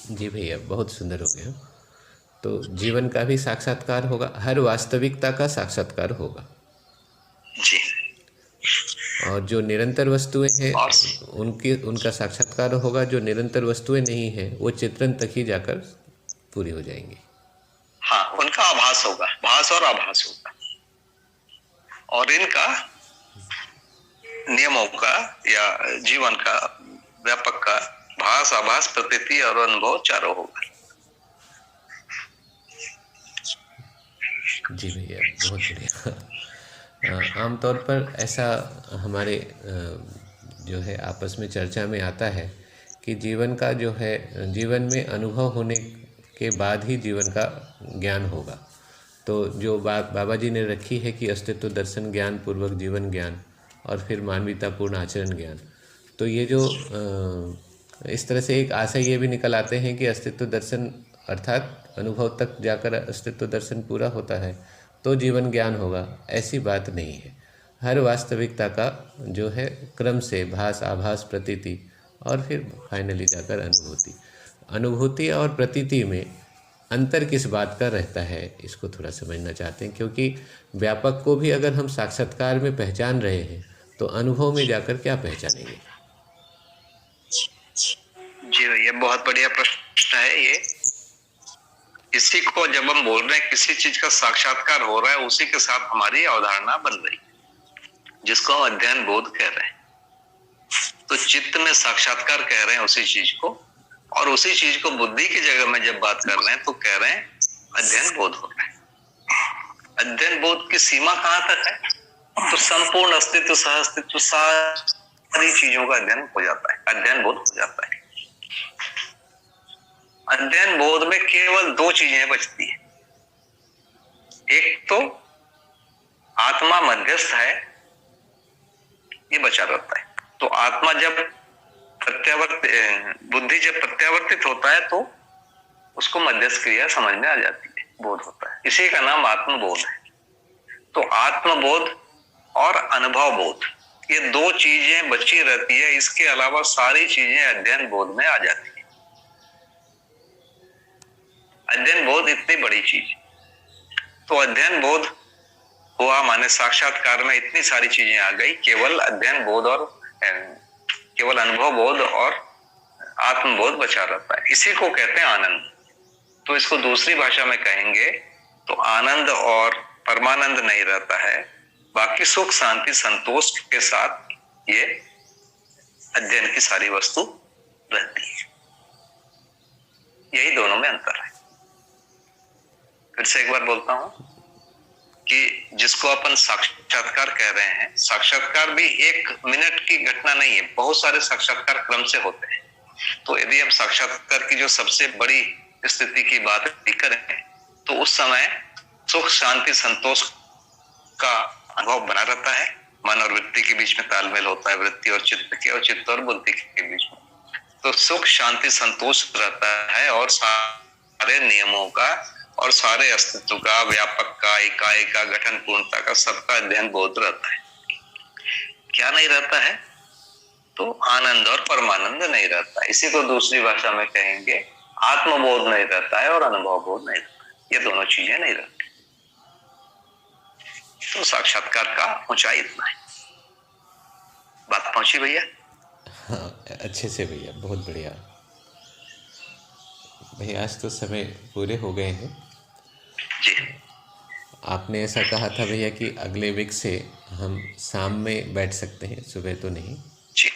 जी भैया, बहुत सुंदर हो गया। तो जीवन का भी साक्षात्कार होगा, हर वास्तविकता का साक्षात्कार होगा जी। और जो निरंतर वस्तुएं हैं उनका साक्षात्कार होगा। जो निरंतर वस्तुएं नहीं है वो चित्रण तक ही जाकर पूरी हो जाएंगी। हाँ, उनका आभास होगा, भास और आभास होगा। और इनका नियमों का या जीवन का, व्यापक का भास, आभास, प्रतीति और अनुभव चारों होगा। जी भैया, बहुत बढ़िया। आमतौर पर ऐसा हमारे जो है आपस में चर्चा में आता है कि जीवन का जो है, जीवन में अनुभव होने के बाद ही जीवन का ज्ञान होगा। तो जो बात बाबा जी ने रखी है कि अस्तित्व दर्शन ज्ञान पूर्वक जीवन ज्ञान और फिर मानवीयतापूर्ण आचरण ज्ञान, तो ये जो इस तरह से एक आशय ये भी निकल आते हैं कि अस्तित्व दर्शन अर्थात अनुभव तक जाकर अस्तित्व दर्शन पूरा होता है तो जीवन ज्ञान होगा। ऐसी बात नहीं है। हर वास्तविकता का जो है क्रम से भास, आभास, प्रतीति और फिर फाइनली जाकर अनुभूति और प्रतीति में अंतर किस बात का रहता है, इसको थोड़ा समझना चाहते हैं। क्योंकि व्यापक को भी अगर हम साक्षात्कार में पहचान रहे हैं तो अनुभव में जाकर क्या पहचानेंगे? जी भैया, बहुत बढ़िया प्रश्न है ये। इसी को जब हम बोल रहे हैं किसी चीज का साक्षात्कार हो रहा है, उसी के साथ हमारी अवधारणा बन रही, जिसको हम अध्ययन बोध कह रहे हैं। तो चित्त में साक्षात्कार कह रहे हैं उसी चीज को, और उसी चीज को बुद्धि की जगह में जब बात कर रहे हैं तो कह रहे हैं अध्ययन बोध हो रहा है। अध्ययन बोध की सीमा कहाँ तक है? तो संपूर्ण अस्तित्व, सह अस्तित्व, सारी चीजों का अध्ययन हो जाता है, अध्ययन बोध हो जाता है। अध्ययन बोध में केवल दो चीजें बचती है। एक तो आत्मा मध्यस्थ है, ये बचा रहता है। तो आत्मा जब बुद्धि जब प्रत्यावर्तित होता है तो उसको मध्यस्थ क्रिया समझ में आ जाती है, बोध होता है। इसी का नाम आत्मबोध है। तो आत्मबोध और अनुभव बोध, ये दो चीजें बची रहती है। इसके अलावा सारी चीजें अध्ययन बोध में आ जाती है। अध्ययन बोध इतनी बड़ी चीज, तो अध्ययन बोध हुआ माने साक्षात्कार में इतनी सारी चीजें आ गई। केवल अध्ययन बोध और केवल अनुभव बोध और आत्मबोध बचा रहता है। इसी को कहते हैं आनंद। तो इसको दूसरी भाषा में कहेंगे तो आनंद और परमानंद नहीं रहता है, बाकी सुख, शांति, संतोष के साथ ये अध्ययन की सारी वस्तु रहती है। यही दोनों में अंतर है। फिर से एक बार बोलता हूं कि जिसको अपन साक्षात्कार कह रहे हैं, साक्षात्कार भी एक मिनट की घटना नहीं है, बहुत सारे साक्षात्कार क्रम से होते हैं। तो यदि हम साक्षात्कार की जो सबसे बड़ी स्थिति की बात करें तो उस समय सुख, शांति, संतोष का अनुभव बना रहता है। मन और वृत्ति के बीच में तालमेल होता है, वृत्ति और चित्त के, और चित्त और बुद्धि के बीच में। तो सुख, शांति, संतोष रहता है, और सारे नियमों का और सारे अस्तित्व का, व्यापक का, इकाई का, गठन पूर्णता का, सबका अध्ययन बोध रहता है। क्या नहीं रहता है? तो आनंद और परमानंद नहीं रहता है। इसी को दूसरी भाषा में कहेंगे आत्मबोध नहीं रहता है और अनुभव बोध नहीं रहता है। ये दोनों चीजें नहीं रहती। तो साक्षात्कार का ऊंचाई इतना है। बात पहुंची भैया? हाँ, अच्छे से भैया, बहुत बढ़िया भैया। आज तो समय पूरे हो गए हैं जी। आपने ऐसा कहा था भैया कि अगले वीक से हम शाम में बैठ सकते हैं, सुबह तो नहीं। जी।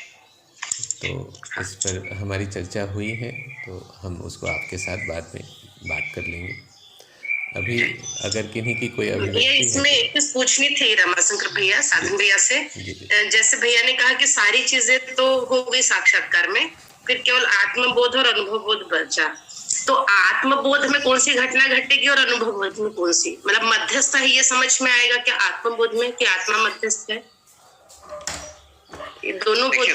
तो इस पर हमारी चर्चा हुई है, तो हम उसको आपके साथ बाद में बात कर लेंगे। अभी अगर किन्हीं की कोई भैया अभिव्यक्ति इसमें है एक चीज पूछनी थी रमाशंकर भैया, साधन भैया से। जी। जैसे भैया ने कहा कि सारी चीजें तो हो गई साक्षात्कार में, फिर केवल आत्मबोध और अनुभव बोध बचा। तो आत्मबोध में कौन सी घटना घटेगी और अनुभव बोध में कौन सी? मतलब मध्यस्थ है, ये समझ में आएगा कि आत्मबोध में कि आत्मा मध्यस्थ है? ये दोनों देखिए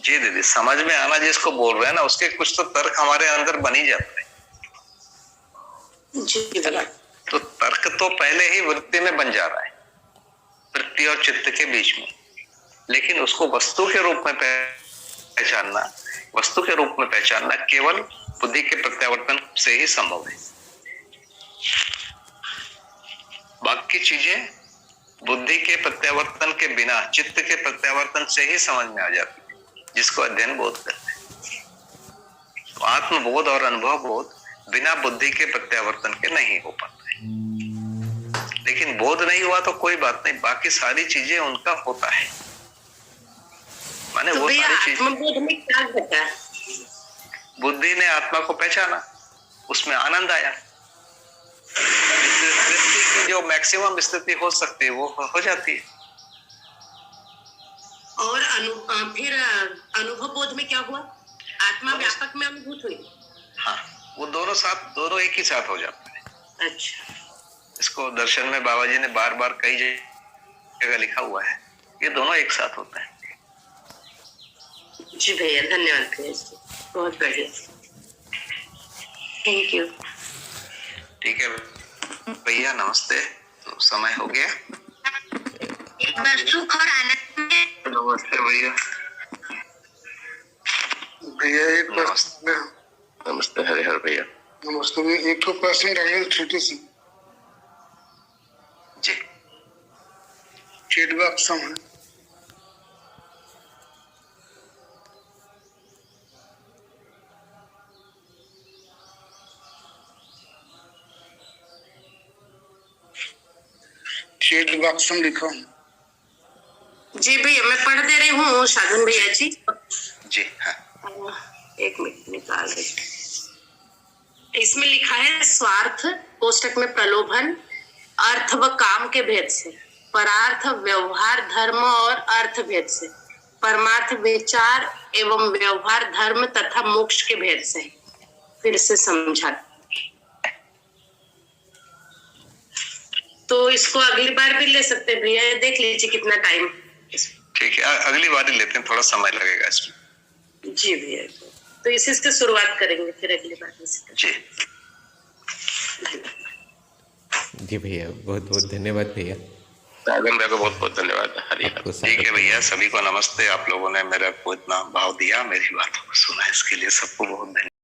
जी दीदी, समझ में आना जिसको बोल रहे हैं ना, उसके कुछ तो तर्क हमारे अंदर बन ही जाते हैं। जी। तो तर्क तो पहले ही वृत्ति में बन जा रहा है, वृत्ति और चित्त के बीच में। लेकिन उसको वस्तु के रूप में पहचानना, वस्तु के रूप में पहचानना केवल बुद्धि के प्रत्यावर्तन से ही संभव है। बाकी चीजें बुद्धि के प्रत्यावर्तन के बिना, चित्त के प्रत्यावर्तन से ही समझ में आ जाती है, जिसको अध्ययन बोध कहते हैं। तो आत्मबोध और अनुभव बोध बिना बुद्धि के प्रत्यावर्तन के नहीं हो पाता है। लेकिन बोध नहीं हुआ तो कोई बात नहीं, बाकी सारी चीजें उनका होता है। माने तो वो सारी चीजें, आत्मबोध में क्या घटा? बुद्धि ने आत्मा को पहचाना, उसमें आनंद आया। वृत्ति की जो मैक्सिमम स्थिति हो सकती है वो हो जाती है। और फिर अनुभव बोध में क्या हुआ? आत्मा व्यापक में अनुभूत हुई। हाँ, वो दोनों एक ही साथ हो जाते हैं। अच्छा। इसको दर्शन में बाबा जी ने बार बार कई जगह लिखा हुआ है, ये दोनों एक साथ होते हैं। जी भैया, धन्यवाद भैया, बहुत बढ़िया, थैंक यू। ठीक है भैया, नमस्ते। तो समय हो गया। एक बार सुख और आनंद में। नमस्ते भैया। भैया एक प्रश्न। नमस्ते हरिहर भैया। नमस्ते भैया, एक तो प्रश्न रहेगा छोटी सी। जी। फीडबैक सम है। चेट बॉक्स में लिखा हूँ। जी भैया, मैं पढ़ दे रही हूँ साधन भैया जी। जी हाँ। एक मिनट निकाल रही। इसमें लिखा है स्वार्थ कोष्टक में प्रलोभन, अर्थ व काम के भेद से, परार्थ व्यवहार धर्म और अर्थ भेद से, परमार्थ विचार एवं व्यवहार धर्म तथा मोक्ष के भेद से। फिर से समझा। तो इसको अगली बार भी ले सकते हैं भैया, देख लीजिए कितना टाइम। ठीक है, अगली बार ही लेते हैं, थोड़ा समय लगेगा इसमें। जी भैया, तो इसी से शुरुआत करेंगे फिर अगली बार से। जी। जी भैया, बहुत बहुत धन्यवाद भैया। साधन भैया को बहुत बहुत धन्यवाद। हरिहर। ठीक है भैया, सभी को नमस्ते। आप लोगों ने मेरे को इतना भाव दिया, मेरी बातों को सुना, इसके लिए सबको बहुत धन्यवाद।